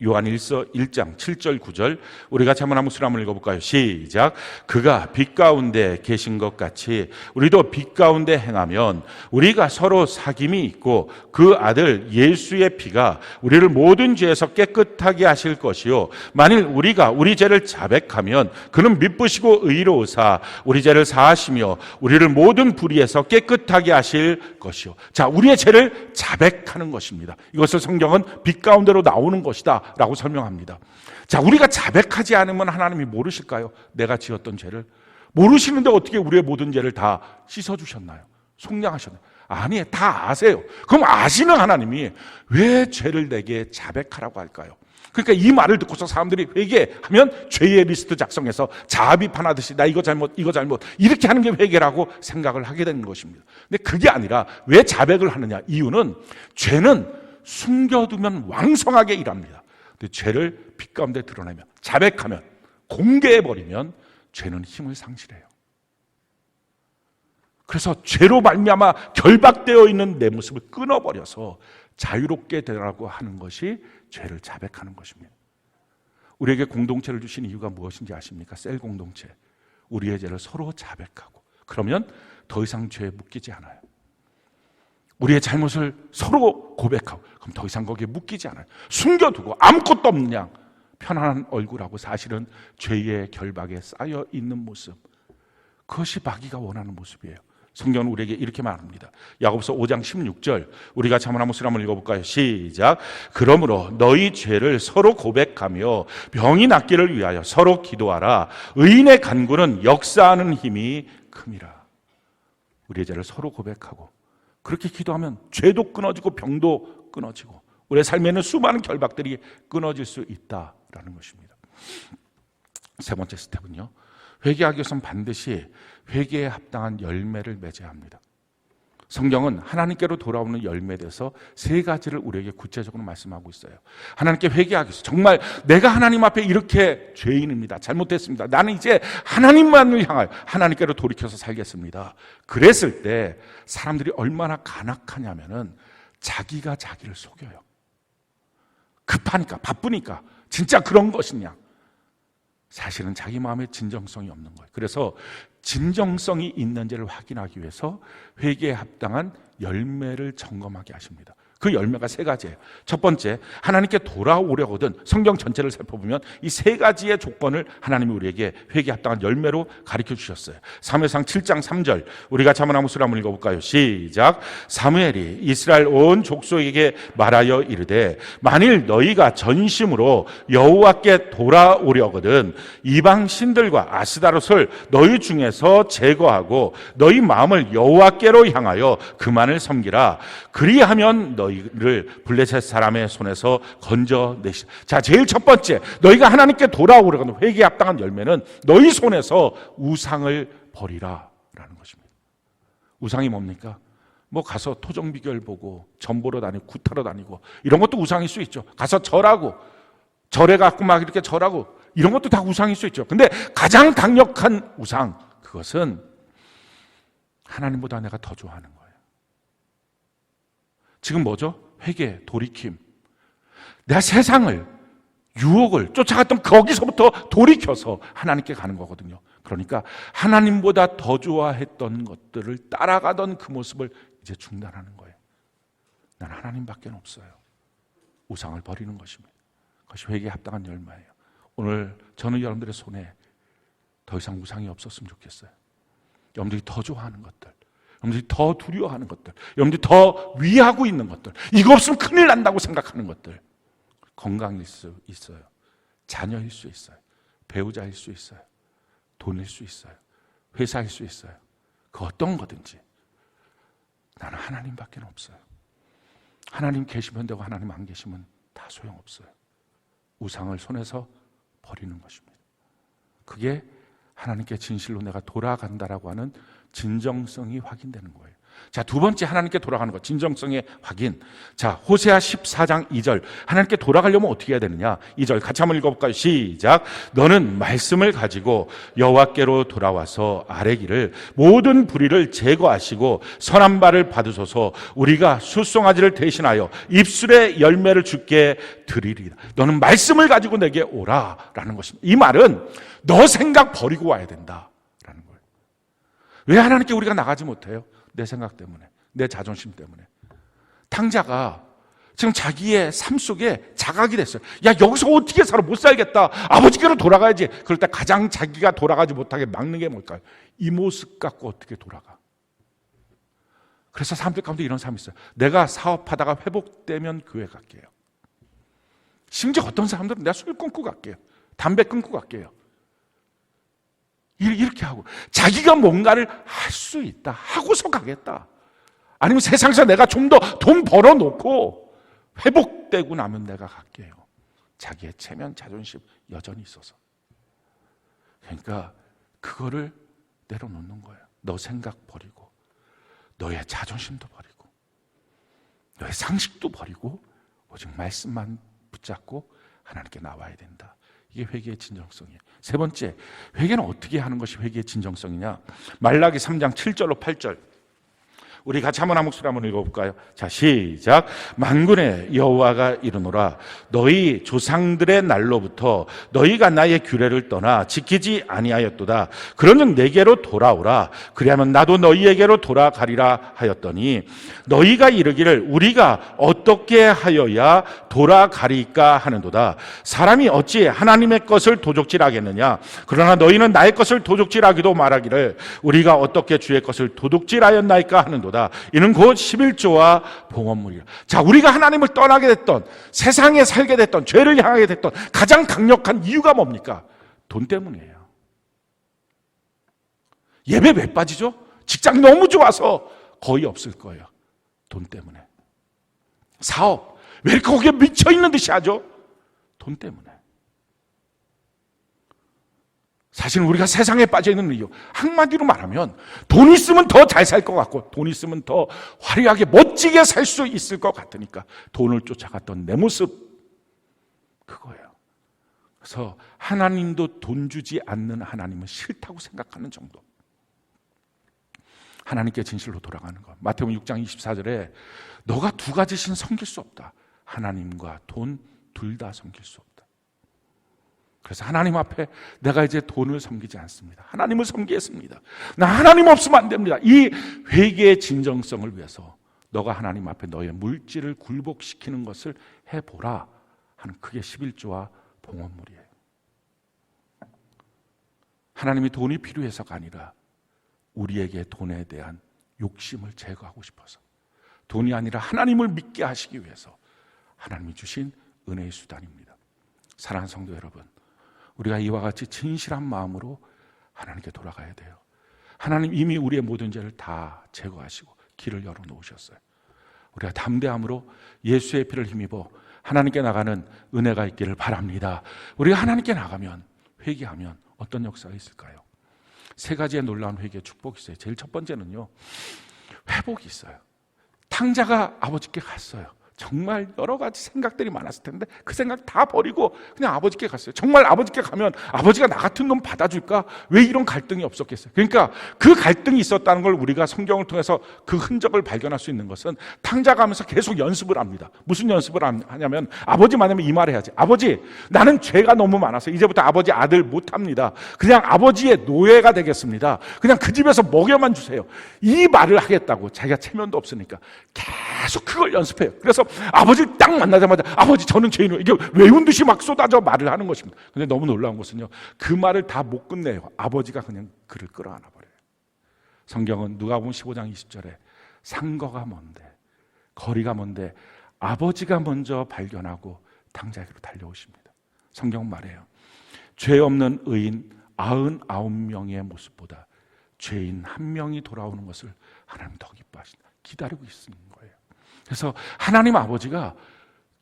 요한 1장 7절 9절 우리 같이 한번 목소리 한번 읽어볼까요? 시작. 그가 빛 가운데 계신 것 같이 우리도 빛 가운데 행하면 우리가 서로 사귐이 있고 그 아들 예수의 피가 우리를 모든 죄에서 깨끗하게 하실 것이요 만일 우리가 우리 죄를 자백하면 그는 미쁘시고 의로우사 우리 죄를 사하시며 우리를 모든 불의에서 깨끗하게 하실 것이요. 자, 우리의 죄를 자백하는 것입니다. 이것을 성경은 빛 가운데로 나오는 것이다 라고 설명합니다. 자, 우리가 자백하지 않으면 하나님이 모르실까요? 내가 지었던 죄를 모르시는데 어떻게 우리의 모든 죄를 다 씻어주셨나요? 속량하셨나요? 아니, 다 아세요. 그럼 아시는 하나님이 왜 죄를 내게 자백하라고 할까요? 그러니까 이 말을 듣고서 사람들이 회개하면 죄의 리스트 작성해서 자비판하듯이 나 이거 잘못 이렇게 하는 게 회개라고 생각을 하게 되는 것입니다. 근데 그게 아니라 왜 자백을 하느냐? 이유는 죄는 숨겨두면 왕성하게 일합니다. 근데 죄를 빛 가운데 드러내면, 자백하면, 공개해버리면 죄는 힘을 상실해요. 그래서 죄로 말미암아 결박되어 있는 내 모습을 끊어버려서 자유롭게 되라고 하는 것이 죄를 자백하는 것입니다. 우리에게 공동체를 주신 이유가 무엇인지 아십니까? 셀 공동체. 우리의 죄를 서로 자백하고, 그러면 더 이상 죄에 묶이지 않아요. 우리의 잘못을 서로 고백하고, 그럼 더 이상 거기에 묶이지 않아요. 숨겨두고 아무것도 없는 양 편안한 얼굴하고 사실은 죄의 결박에 쌓여 있는 모습, 그것이 마귀가 원하는 모습이에요. 성경은 우리에게 이렇게 말합니다. 야고보서 5장 16절, 우리 같이 한번 읽어볼까요? 시작. 그러므로 너희 죄를 서로 고백하며 병이 낫기를 위하여 서로 기도하라. 의인의 간구는 역사하는 힘이 큼이라. 우리의 죄를 서로 고백하고 그렇게 기도하면 죄도 끊어지고 병도 끊어지고 우리의 삶에는 수많은 결박들이 끊어질 수 있다라는 것입니다. 세 번째 스텝은요, 회개하기 위해서는 반드시 회개에 합당한 열매를 맺어야 합니다. 성경은 하나님께로 돌아오는 열매에 대해서 세 가지를 우리에게 구체적으로 말씀하고 있어요. 하나님께 회개하기 위해서, 정말 내가 하나님 앞에 이렇게 죄인입니다, 잘못했습니다, 나는 이제 하나님만을 향하여 하나님께로 돌이켜서 살겠습니다. 그랬을 때 사람들이 얼마나 간악하냐면은 자기가 자기를 속여요. 급하니까, 바쁘니까, 진짜 그런 것이냐? 사실은 자기 마음에 진정성이 없는 거예요. 그래서 진정성이 있는지를 확인하기 위해서 회개에 합당한 열매를 점검하게 하십니다. 그 열매가 세 가지예요. 첫 번째, 하나님께 돌아오려거든 성경 전체를 살펴보면 이 세 가지의 조건을 하나님이 우리에게 회개에 합당한 열매로 가르쳐 주셨어요. 사무엘상 7장 3절, 우리가 한번 한번 읽어볼까요? 시작. 사무엘이 이스라엘 온 족속에게 말하여 이르되 만일 너희가 전심으로 여호와께 돌아오려거든 이방 신들과 아스다롯을 너희 중에서 제거하고 너희 마음을 여호와께로 향하여 그만을 섬기라. 그리하면 너희를 블레셋 사람의 손에서 건져내시라. 자, 제일 첫 번째, 너희가 하나님께 돌아오려거든 회개에 합당한 열매는 너희 손에서 우상을 버리라 라는 것입니다. 우상이 뭡니까? 뭐 가서 토종비결 보고 점 보러 다니고 구타러 다니고 이런 것도 우상일 수 있죠. 가서 절하고 절에 갖고 막 이렇게 절하고 이런 것도 다 우상일 수 있죠. 근데 가장 강력한 우상, 그것은 하나님보다 내가 더 좋아하는 거예요. 지금 뭐죠? 회개, 돌이킴. 내가 세상을, 유혹을 쫓아갔던 거기서부터 돌이켜서 하나님께 가는 거거든요. 그러니까 하나님보다 더 좋아했던 것들을 따라가던 그 모습을 이제 중단하는 거예요. 난 하나님밖에 없어요. 우상을 버리는 것입니다. 그것이 회개에 합당한 열매예요. 오늘 저는 여러분들의 손에 더 이상 우상이 없었으면 좋겠어요. 여러분들이 더 좋아하는 것들, 여러분들이 더 두려워하는 것들, 여러분들이 더 위하고 있는 것들, 이거 없으면 큰일 난다고 생각하는 것들, 건강일 수 있어요, 자녀일 수 있어요, 배우자일 수 있어요, 돈일 수 있어요, 회사일 수 있어요. 그 어떤 거든지 나는 하나님밖에 없어요. 하나님 계시면 되고 하나님 안 계시면 다 소용없어요. 우상을 손에서 버리는 것입니다. 그게 하나님께 진실로 내가 돌아간다라고 하는 진정성이 확인되는 거예요. 자, 두 번째 하나님께 돌아가는 것, 진정성의 확인. 자, 호세아 14장 2절, 하나님께 돌아가려면 어떻게 해야 되느냐? 2절 같이 한번 읽어볼까요? 시작. 너는 말씀을 가지고 여호와께로 돌아와서 아뢰기를 모든 불의를 제거하시고 선한 바를 받으소서. 우리가 숫송아지를 대신하여 입술의 열매를 주께 드리리라. 너는 말씀을 가지고 내게 오라라는 것입니다. 이 말은 너 생각 버리고 와야 된다라는 거예요. 왜 하나님께 우리가 나가지 못해요? 내 생각 때문에, 내 자존심 때문에. 탕자가 지금 자기의 삶 속에 자각이 됐어요. 야, 여기서 어떻게 살아? 못 살겠다. 아버지께로 돌아가야지. 그럴 때 가장 자기가 돌아가지 못하게 막는 게 뭘까요? 이 모습 갖고 어떻게 돌아가? 그래서 사람들 가운데 이런 사람이 있어요. 내가 사업하다가 회복되면 교회 갈게요. 심지어 어떤 사람들은 내가 술 끊고 갈게요, 담배 끊고 갈게요, 이렇게 하고 자기가 뭔가를 할 수 있다 하고서 가겠다. 아니면 세상에서 내가 좀 더 돈 벌어놓고 회복되고 나면 내가 갈게요. 자기의 체면, 자존심 여전히 있어서. 그러니까 그거를 내려놓는 거예요. 너 생각 버리고, 너의 자존심도 버리고, 너의 상식도 버리고 오직 말씀만 붙잡고 하나님께 나와야 된다. 이게 회개의 진정성이에요. 세 번째, 회개는 어떻게 하는 것이 회개의 진정성이냐? 말라기 3장 7절로 8절 우리 같이 한번 한 목소리 한번 읽어볼까요? 자, 시작. 만군의 여호와가 이르노라, 너희 조상들의 날로부터 너희가 나의 규례를 떠나 지키지 아니하였도다. 그러즉 내게로 돌아오라. 그리하면 나도 너희에게로 돌아가리라 하였더니 너희가 이르기를 우리가 어떻게 하여야 돌아가리까 하는도다. 사람이 어찌 하나님의 것을 도둑질하겠느냐? 그러나 너희는 나의 것을 도둑질하기도 말하기를 우리가 어떻게 주의 것을 도둑질하였나이까 하는도다. 이는 곧 11조와 봉헌물이라. 자, 우리가 하나님을 떠나게 됐던, 세상에 살게 됐던, 죄를 향하게 됐던 가장 강력한 이유가 뭡니까? 돈 때문이에요. 예배 왜 빠지죠? 직장이 너무 좋아서 거의 없을 거예요. 돈 때문에. 사업 왜 이렇게 거기에 미쳐있는 듯이 하죠? 돈 때문에. 사실은 우리가 세상에 빠져있는 이유, 한마디로 말하면 돈 있으면 더 잘 살 것 같고 돈 있으면 더 화려하게 멋지게 살 수 있을 것 같으니까 돈을 쫓아갔던 내 모습, 그거예요. 그래서 하나님도 돈 주지 않는 하나님은 싫다고 생각하는 정도. 하나님께 진실로 돌아가는 것. 마태복음 6장 24절에 너가 두 가지 신 섬길 수 없다. 하나님과 돈 둘 다 섬길 수 없다. 그래서 하나님 앞에 내가 이제 돈을 섬기지 않습니다. 하나님을 섬기겠습니다. 나 하나님 없으면 안 됩니다. 이 회개의 진정성을 위해서 너가 하나님 앞에 너의 물질을 굴복시키는 것을 해보라 하는 그게 11조와 봉헌물이에요. 하나님이 돈이 필요해서가 아니라 우리에게 돈에 대한 욕심을 제거하고 싶어서, 돈이 아니라 하나님을 믿게 하시기 위해서 하나님이 주신 은혜의 수단입니다. 사랑하는 성도 여러분, 우리가 이와 같이 진실한 마음으로 하나님께 돌아가야 돼요. 하나님 이미 우리의 모든 죄를 다 제거하시고 길을 열어놓으셨어요. 우리가 담대함으로 예수의 피를 힘입어 하나님께 나가는 은혜가 있기를 바랍니다. 우리가 하나님께 나가면, 회개하면 어떤 역사가 있을까요? 세 가지의 놀라운 회개의 축복이 있어요. 제일 첫 번째는요, 회복이 있어요. 탕자가 아버지께 갔어요. 정말 여러 가지 생각들이 많았을 텐데 그 생각 다 버리고 그냥 아버지께 갔어요. 정말 아버지께 가면 아버지가 나 같은 놈 받아줄까? 왜 이런 갈등이 없었겠어요? 그러니까 그 갈등이 있었다는 걸 우리가 성경을 통해서 그 흔적을 발견할 수 있는 것은 탕자가 하면서 계속 연습을 합니다. 무슨 연습을 하냐면, 아버지 만나면 이 말 해야지. 아버지, 나는 죄가 너무 많아서 이제부터 아버지 아들 못합니다. 그냥 아버지의 노예가 되겠습니다. 그냥 그 집에서 먹여만 주세요. 이 말을 하겠다고. 자기가 체면도 없으니까 계속 그걸 연습해요. 그래서 아버지 딱 만나자마자 아버지 저는 죄인이에요. 이게 외운 듯이 막 쏟아져 말을 하는 것입니다. 근데 너무 놀라운 것은요, 그 말을 다 못 끝내요. 아버지가 그냥 그를 끌어안아 버려요. 성경은 누가복음 15장 20절에 상거가 먼데, 거리가 먼데 아버지가 먼저 발견하고 탕자에게로 달려오십니다. 성경은 말해요. 죄 없는 의인 99명의 모습보다 죄인 한 명이 돌아오는 것을 하나님 더 기뻐하신다. 기다리고 있는 거예요. 그래서 하나님 아버지가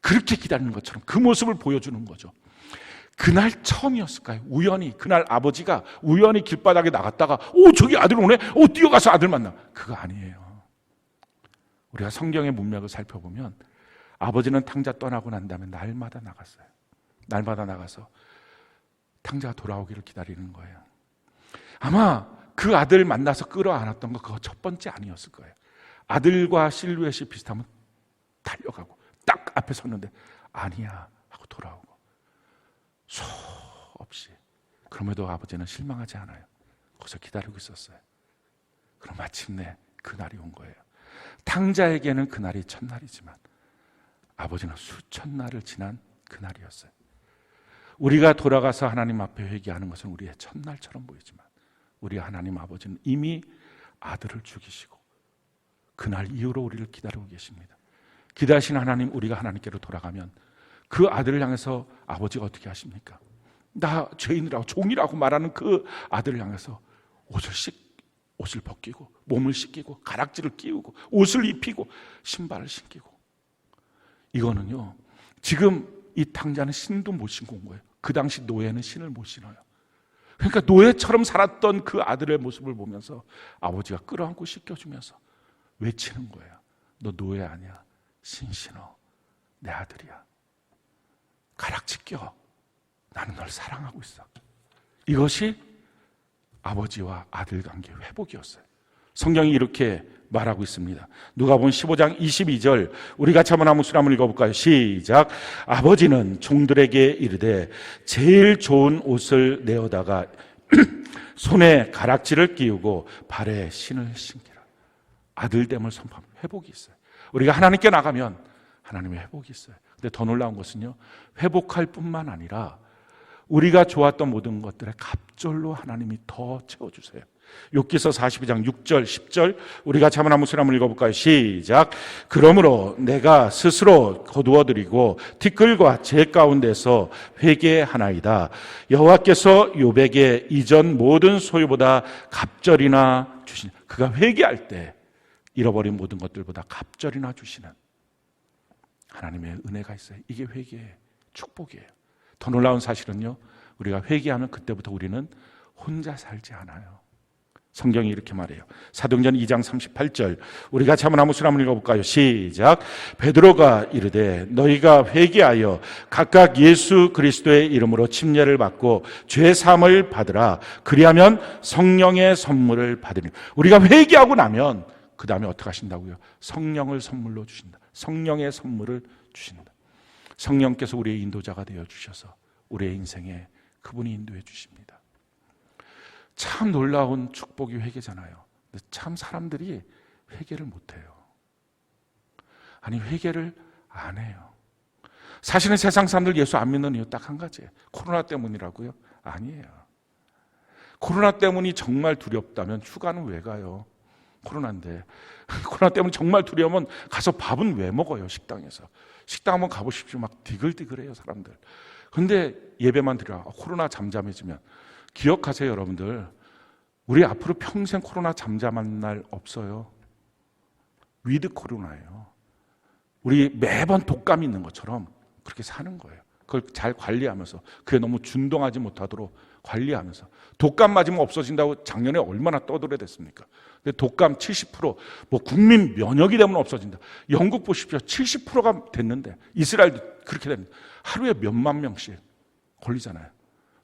그렇게 기다리는 것처럼 그 모습을 보여주는 거죠. 그날 처음이었을까요? 우연히 그날 아버지가 우연히 길바닥에 나갔다가 저기 아들 오네? 뛰어가서 아들 만나. 그거 아니에요. 우리가 성경의 문맥을 살펴보면 아버지는 탕자 떠나고 난 다음에 날마다 나갔어요. 날마다 나가서 탕자가 돌아오기를 기다리는 거예요. 아마 그 아들 만나서 끌어안았던 거 그거 첫 번째 아니었을 거예요. 아들과 실루엣이 비슷하면 달려가고 딱 앞에 섰는데 아니야 하고 돌아오고, 수없이. 그럼에도 아버지는 실망하지 않아요. 거기서 기다리고 있었어요. 그럼 마침내 그날이 온 거예요. 탕자에게는 그날이 첫날이지만 아버지는 수천 날을 지난 그날이었어요. 우리가 돌아가서 하나님 앞에 회개하는 것은 우리의 첫날처럼 보이지만 우리 하나님 아버지는 이미 아들을 죽이시고 그날 이후로 우리를 기다리고 계십니다. 기다리신 하나님, 우리가 하나님께로 돌아가면 그 아들을 향해서 아버지가 어떻게 하십니까? 나 죄인이라고 종이라고 말하는 그 아들을 향해서 옷을 벗기고 몸을 씻기고 가락지를 끼우고 옷을 입히고 신발을 신기고, 이거는요 지금 이 탕자는 신도 못 신고 온 거예요. 그 당시 노예는 신을 못 신어요. 그러니까 노예처럼 살았던 그 아들의 모습을 보면서 아버지가 끌어안고 씻겨주면서 외치는 거예요. 너 노예 아니야. 신 신어. 내 아들이야. 가락지 껴. 나는 널 사랑하고 있어. 이것이 아버지와 아들 관계 회복이었어요. 성경이 이렇게 말하고 있습니다. 누가복음 15장 22절 우리 같이 한번 한 목소리 한번 읽어볼까요? 시작. 아버지는 종들에게 이르되 제일 좋은 옷을 내어다가 손에 가락지를 끼우고 발에 신을 신기라. 아들됨을 선포하면 회복이 있어요. 우리가 하나님께 나가면 하나님의 회복이 있어요. 근데 더 놀라운 것은요, 회복할 뿐만 아니라 우리가 좋았던 모든 것들의 갑절로 하나님이 더 채워주세요. 욥기서 42장 6절 10절 우리 같이 한번 한 목소리 한번 읽어볼까요? 시작. 그러므로 내가 스스로 거두어드리고 티끌과 재 가운데서 회개하나이다. 여호와께서 욥에게 이전 모든 소유보다 갑절이나 주시니, 그가 회개할 때 잃어버린 모든 것들보다 갑절이나 주시는 하나님의 은혜가 있어요. 이게 회개의 축복이에요. 더 놀라운 사실은요, 우리가 회개하면 그때부터 우리는 혼자 살지 않아요. 성경이 이렇게 말해요. 사도행전 2장 38절 우리 같이 한번 한 목소리 한번 읽어볼까요? 시작. 베드로가 이르되 너희가 회개하여 각각 예수 그리스도의 이름으로 침례를 받고 죄 사함을 받으라. 그리하면 성령의 선물을 받으니. 우리가 회개하고 나면 그 다음에 어떻게 하신다고요? 성령을 선물로 주신다. 성령의 선물을 주신다. 성령께서 우리의 인도자가 되어 주셔서 우리의 인생에 그분이 인도해 주십니다. 참 놀라운 축복이 회개잖아요. 근데 참 사람들이 회개를 못해요. 아니, 회개를 안 해요. 사실은 세상 사람들 예수 안 믿는 이유 딱 한 가지예요. 코로나 때문이라고요? 아니에요. 코로나 때문이 정말 두렵다면 휴가는 왜 가요? 코로나인데. 코로나 때문에 정말 두려우면 가서 밥은 왜 먹어요? 식당에서. 식당 한번 가보십시오. 막 디글디글해요, 사람들. 근데 예배만 드려. 코로나 잠잠해지면. 기억하세요, 여러분들. 우리 앞으로 평생 코로나 잠잠한 날 없어요. 위드 코로나예요. 우리 매번 독감 있는 것처럼 그렇게 사는 거예요. 그걸 잘 관리하면서, 그게 너무 준동하지 못하도록 관리하면서. 독감 맞으면 없어진다고 작년에 얼마나 떠들어댔습니까? 근데 독감 70%, 뭐 국민 면역이 되면 없어진다. 영국 보십시오. 70%가 됐는데, 이스라엘도 그렇게 됩니다. 하루에 몇만 명씩 걸리잖아요.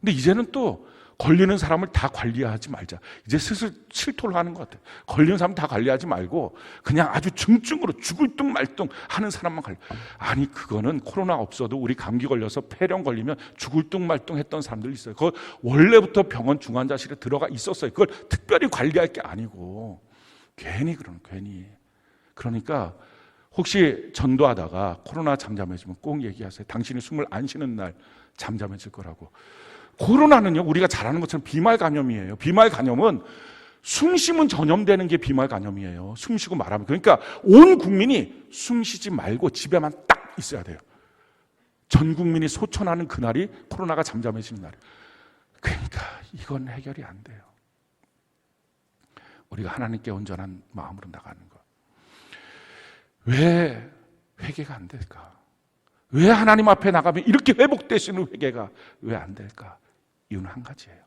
근데 이제는 또 걸리는 사람을 다 관리하지 말자. 이제 슬슬 실토를 하는 것 같아요. 걸리는 사람 다 관리하지 말고 그냥 아주 중증으로 죽을 둥 말 둥 하는 사람만 관리. 아니, 그거는 코로나 없어도 우리 감기 걸려서 폐렴 걸리면 죽을 둥 말 둥 했던 사람들 있어요. 그거 원래부터 병원 중환자실에 들어가 있었어요. 그걸 특별히 관리할 게 아니고 괜히 그러는, 괜히. 그러니까 혹시 전도하다가 코로나 잠잠해지면 꼭 얘기하세요. 당신이 숨을 안 쉬는 날 잠잠해질 거라고. 코로나는요, 우리가 잘 아는 것처럼 비말 감염이에요. 비말 감염은 숨 쉬면 전염되는 게 비말 감염이에요. 숨 쉬고 말하면. 그러니까 온 국민이 숨 쉬지 말고 집에만 딱 있어야 돼요. 전 국민이 소천하는 그날이 코로나가 잠잠해지는 날이에요. 그러니까 이건 해결이 안 돼요. 우리가 하나님께 온전한 마음으로 나가는 것. 왜 회개가 안 될까? 왜 하나님 앞에 나가면 이렇게 회복되시는 회개가 왜 안 될까? 이유는 한 가지예요.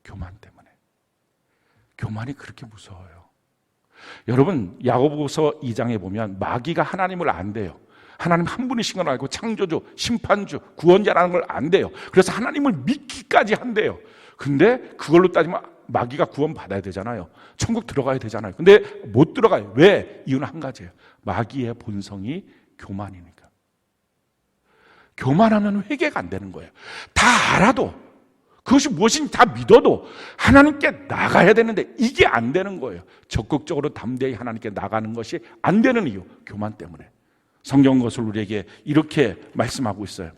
교만 때문에. 교만이 그렇게 무서워요. 여러분, 야고보서 2장에 보면 마귀가 하나님을 안 돼요. 하나님 한 분이신 걸 알고 창조주, 심판주, 구원자라는 걸 안 돼요. 그래서 하나님을 믿기까지 한대요. 근데 그걸로 따지면 마귀가 구원 받아야 되잖아요. 천국 들어가야 되잖아요. 근데 못 들어가요. 왜? 이유는 한 가지예요. 마귀의 본성이 교만이니까. 교만하면 회개가 안 되는 거예요. 다 알아도, 그것이 무엇인지 다 믿어도 하나님께 나가야 되는데 이게 안 되는 거예요. 적극적으로 담대히 하나님께 나가는 것이 안 되는 이유, 교만 때문에. 성경 것을 우리에게 이렇게 말씀하고 있어요.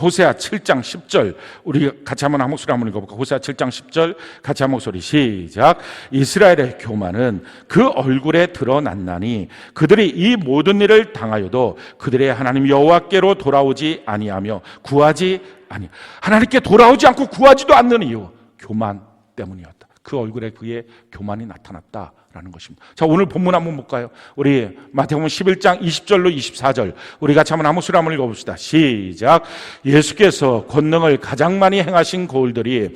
호세아 7장 10절 우리 같이 한번 한 목소리 한번 읽어볼까? 호세아 7장 10절 같이 한 목소리 시작. 이스라엘의 교만은 그 얼굴에 드러났나니 그들이 이 모든 일을 당하여도 그들의 하나님 여호와께로 돌아오지 아니하며 구하지 아니. 하나님께 돌아오지 않고 구하지도 않는 이유, 교만 때문이었다. 그 얼굴에 그의 교만이 나타났다라는 것입니다. 자, 오늘 본문 한번 볼까요? 우리 마태복음 11장 20절로 24절 우리 같이 한번 아무 소리 한번 읽어봅시다. 시작. 예수께서 권능을 가장 많이 행하신 거울들이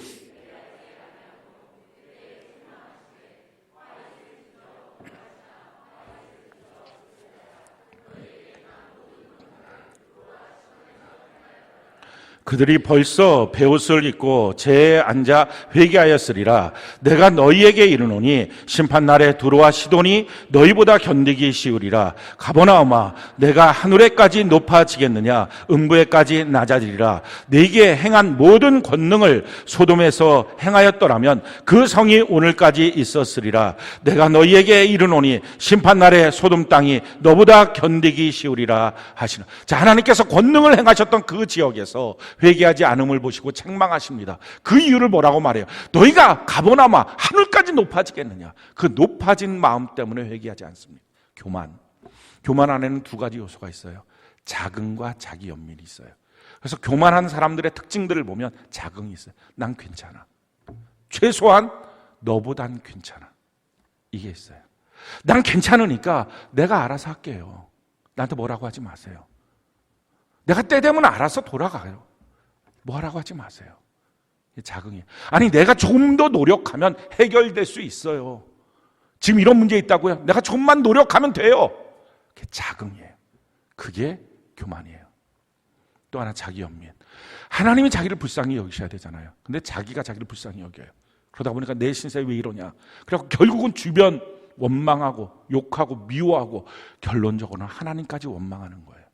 그들이 벌써 베옷을 입고 제에 앉아 회개하였으리라. 내가 너희에게 이르노니 심판날에 두로와 시돈이 너희보다 견디기 쉬우리라. 가버나움아, 내가 하늘에까지 높아지겠느냐? 음부에까지 낮아지리라. 네게 행한 모든 권능을 소돔에서 행하였더라면 그 성이 오늘까지 있었으리라. 내가 너희에게 이르노니 심판날에 소돔 땅이 너보다 견디기 쉬우리라 하시나. 자, 하나님께서 권능을 행하셨던 그 지역에서 회개하지 않음을 보시고 책망하십니다. 그 이유를 뭐라고 말해요? 너희가 가보나마 하늘까지 높아지겠느냐? 그 높아진 마음 때문에 회개하지 않습니다. 교만 안에는 두 가지 요소가 있어요. 자긍과 자기 연민이 있어요. 그래서 교만한 사람들의 특징들을 보면 자긍이 있어요. 난 괜찮아. 최소한 너보단 괜찮아. 이게 있어요. 난 괜찮으니까 내가 알아서 할게요. 나한테 뭐라고 하지 마세요. 내가 때 되면 알아서 돌아가요. 뭐라고 하지 마세요. 자긍이에요. 아니, 내가 조금 더 노력하면 해결될 수 있어요. 지금 이런 문제 있다고요? 내가 조금만 노력하면 돼요. 그게 자긍이에요. 그게 교만이에요. 또 하나 자기 연민. 하나님이 자기를 불쌍히 여기셔야 되잖아요. 근데 자기가 자기를 불쌍히 여겨요. 그러다 보니까 내 신세 왜 이러냐. 그래서 결국은 주변 원망하고 욕하고 미워하고 결론적으로는 하나님까지 원망하는 거예요.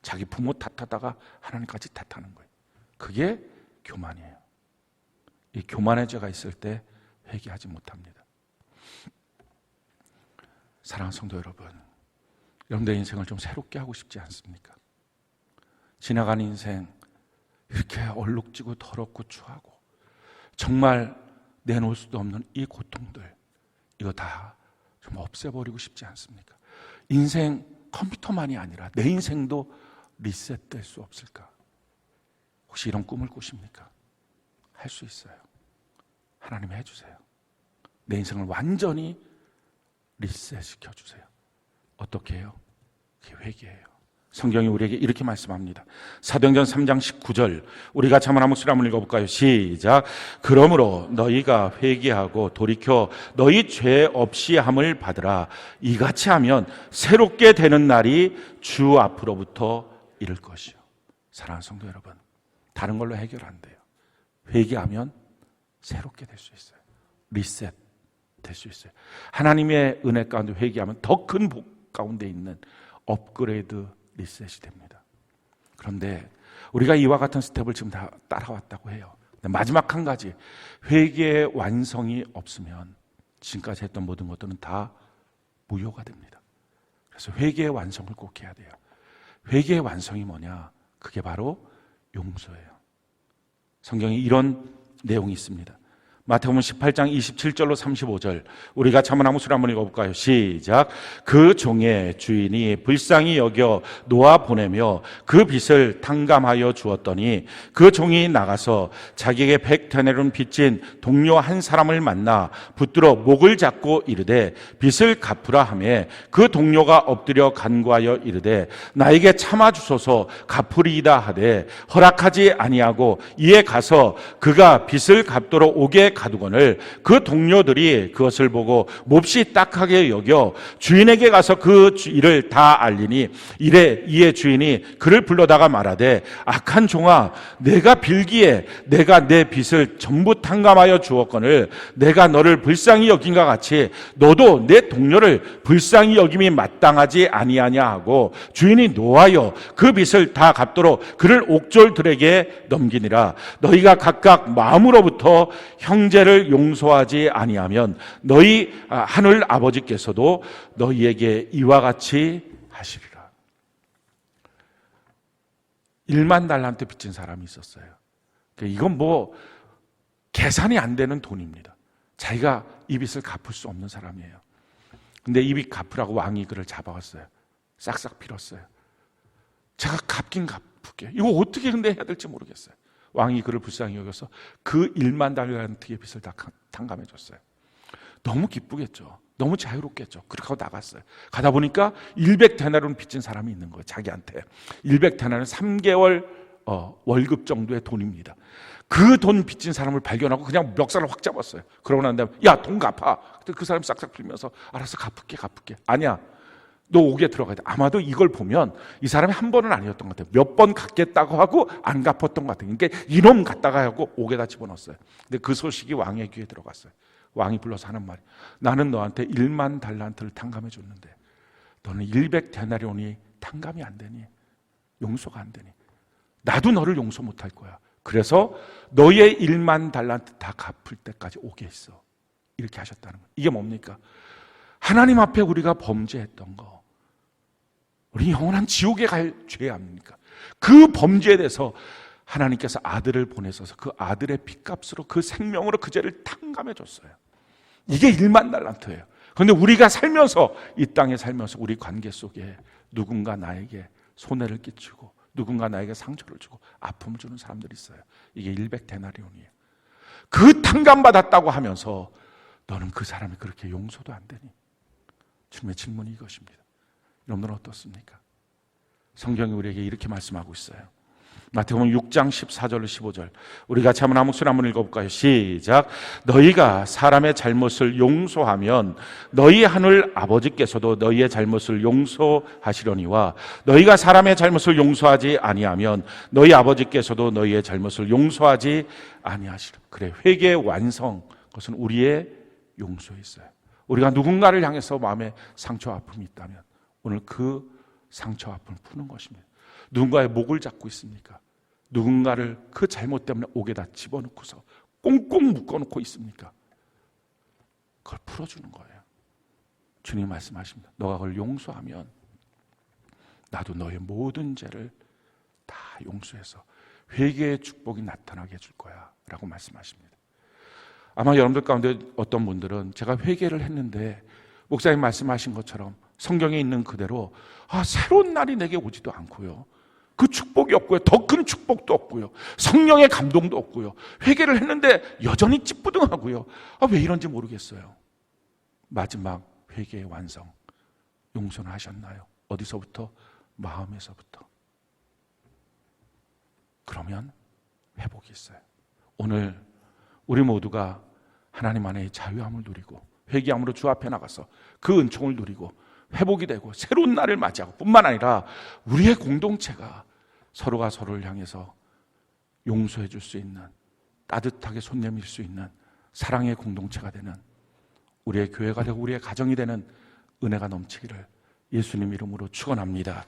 자기 부모 탓하다가 하나님까지 탓하는 거예요. 그게 교만이에요. 이 교만의 죄가 있을 때 회개하지 못합니다. 사랑하는 성도 여러분, 여러분들의 인생을 좀 새롭게 하고 싶지 않습니까? 지나간 인생 이렇게 얼룩지고 더럽고 추하고 정말 내놓을 수도 없는 이 고통들, 이거 다 좀 없애버리고 싶지 않습니까? 인생 컴퓨터만이 아니라 내 인생도 리셋될 수 없을까? 혹시 이런 꿈을 꾸십니까? 할 수 있어요. 하나님이 해주세요. 내 인생을 완전히 리셋시켜 주세요. 어떻게 해요? 그게 회개예요. 성경이 우리에게 이렇게 말씀합니다. 사도행전 3장 19절 우리 같이 한번 목소리 한번 읽어볼까요? 시작. 그러므로 너희가 회개하고 돌이켜 너희 죄 없이 함을 받으라. 이같이 하면 새롭게 되는 날이 주 앞으로부터 이를 것이요. 사랑하는 성도 여러분, 다른 걸로 해결 안 돼요. 회개하면 새롭게 될 수 있어요. 리셋 될 수 있어요. 하나님의 은혜 가운데 회개하면 더 큰 복 가운데 있는 업그레이드 리셋이 됩니다. 그런데 우리가 이와 같은 스텝을 지금 다 따라왔다고 해요. 마지막 한 가지, 회개의 완성이 없으면 지금까지 했던 모든 것들은 다 무효가 됩니다. 그래서 회개의 완성을 꼭 해야 돼요. 회개의 완성이 뭐냐? 그게 바로 용서예요. 성경에 이런 내용이 있습니다. 마태복음 18장 27절로 35절 우리 같이 한번 아무 소리 한번 읽어볼까요? 시작. 그 종의 주인이 불쌍히 여겨 놓아 보내며 그 빚을 탕감하여 주었더니 그 종이 나가서 자기에게 100데나리온 빚진 동료 한 사람을 만나 붙들어 목을 잡고 이르되 빚을 갚으라 하매 그 동료가 엎드려 간구하여 이르되 나에게 참아주소서 갚으리이다 하되 허락하지 아니하고 이에 가서 그가 빚을 갚도록 오게 가두거늘 그 동료들이 그것을 보고 몹시 딱하게 여겨 주인에게 가서 그 일을 다 알리니 이에 주인이 그를 불러다가 말하되 악한 종아 내가 빌기에 내가 내 빚을 전부 탕감하여 주었거늘 내가 너를 불쌍히 여긴과 같이 너도 내 동료를 불쌍히 여김이 마땅하지 아니하냐 하고 주인이 노하여 그 빚을 다 갚도록 그를 옥졸들에게 넘기니라. 너희가 각각 마음으로부터 형제를 용서하지 아니하면 너희 하늘 아버지께서도 너희에게 이와 같이 하시리라. 1만 달란트 빚진 사람이 있었어요. 이건 뭐 계산이 안 되는 돈입니다. 자기가 이 빚을 갚을 수 없는 사람이에요. 근데 이 빚 갚으라고 왕이 그를 잡아왔어요. 싹싹 빌었어요. 제가 갚긴 갚을게요. 이거 어떻게 근데 해야 될지 모르겠어요. 왕이 그를 불쌍히 여겨서 그 1만 달란트의 빚을 다 탕감해줬어요. 너무 기쁘겠죠. 너무 자유롭겠죠. 그렇게 하고 나갔어요. 가다 보니까 100데나리온 빚진 사람이 있는 거예요. 자기한테 100데나리온 3개월 월급 정도의 돈입니다. 그 돈 빚진 사람을 발견하고 그냥 멱살을 확 잡았어요. 그러고 난 다음에 야, 돈 갚아. 그 사람이 싹싹 풀면서 알았어, 갚을게. 아니야, 너 옥에 들어가야 돼. 아마도 이걸 보면 이 사람이 한 번은 아니었던 것 같아요. 몇 번 갚겠다고 하고 안 갚았던 것 같아요. 그러니까 이놈 갖다가 하고 옥에다 집어넣었어요. 근데 그 소식이 왕의 귀에 들어갔어요. 왕이 불러서 하는 말이, 나는 너한테 1만 달란트를 탕감해 줬는데 너는 100데나리온이 탕감이 안 되니, 용서가 안 되니 나도 너를 용서 못할 거야. 그래서 너의 1만 달란트 다 갚을 때까지 옥에 있어. 이렇게 하셨다는 거예요. 이게 뭡니까? 하나님 앞에 우리가 범죄했던 거, 우리 영원한 지옥에 갈 죄 아닙니까? 그 범죄에 대해서 하나님께서 아들을 보내셔서 그 아들의 핏값으로, 그 생명으로 그 죄를 탕감해 줬어요. 이게 1만 달란트예요. 그런데 우리가 살면서, 이 땅에 살면서 우리 관계 속에 누군가 나에게 손해를 끼치고 누군가 나에게 상처를 주고 아픔을 주는 사람들이 있어요. 이게 100데나리온이에요. 그 탕감받았다고 하면서 너는 그 사람이 그렇게 용서도 안 되니? 주님의 질문이 이것입니다. 여러분들은 어떻습니까? 성경이 우리에게 이렇게 말씀하고 있어요. 마태복음 6장 14절 15절 우리 같이 한번 한 목소리 한번 읽어볼까요? 시작. 너희가 사람의 잘못을 용서하면 너희 하늘 아버지께서도 너희의 잘못을 용서하시려니와 너희가 사람의 잘못을 용서하지 아니하면 너희 아버지께서도 너희의 잘못을 용서하지 아니하시리라. 그래, 회개의 완성, 그것은 우리의 용서에 있어요. 우리가 누군가를 향해서 마음에 상처 아픔이 있다면 오늘 그 상처 아픔을 푸는 것입니다. 누군가의 목을 잡고 있습니까? 누군가를 그 잘못 때문에 옥에다 집어넣고서 꽁꽁 묶어놓고 있습니까? 그걸 풀어주는 거예요. 주님 말씀하십니다. 너가 그걸 용서하면 나도 너의 모든 죄를 다 용서해서 회개의 축복이 나타나게 해줄 거야 라고 말씀하십니다. 아마 여러분들 가운데 어떤 분들은 제가 회개를 했는데 목사님 말씀하신 것처럼 성경에 있는 그대로 새로운 날이 내게 오지도 않고요, 그 축복이 없고요, 더 큰 축복도 없고요, 성령의 감동도 없고요, 회개를 했는데 여전히 찌뿌둥하고요. 왜 이런지 모르겠어요. 마지막 회개의 완성, 용서는 하셨나요? 어디서부터? 마음에서부터. 그러면 회복이 있어요. 오늘 우리 모두가 하나님 안에 자유함을 누리고 회개함으로 주 앞에 나가서 그 은총을 누리고 회복이 되고 새로운 날을 맞이하고 뿐만 아니라 우리의 공동체가 서로가 서로를 향해서 용서해 줄 수 있는, 따뜻하게 손 내밀 수 있는 사랑의 공동체가 되는, 우리의 교회가 되고 우리의 가정이 되는 은혜가 넘치기를 예수님 이름으로 축원합니다.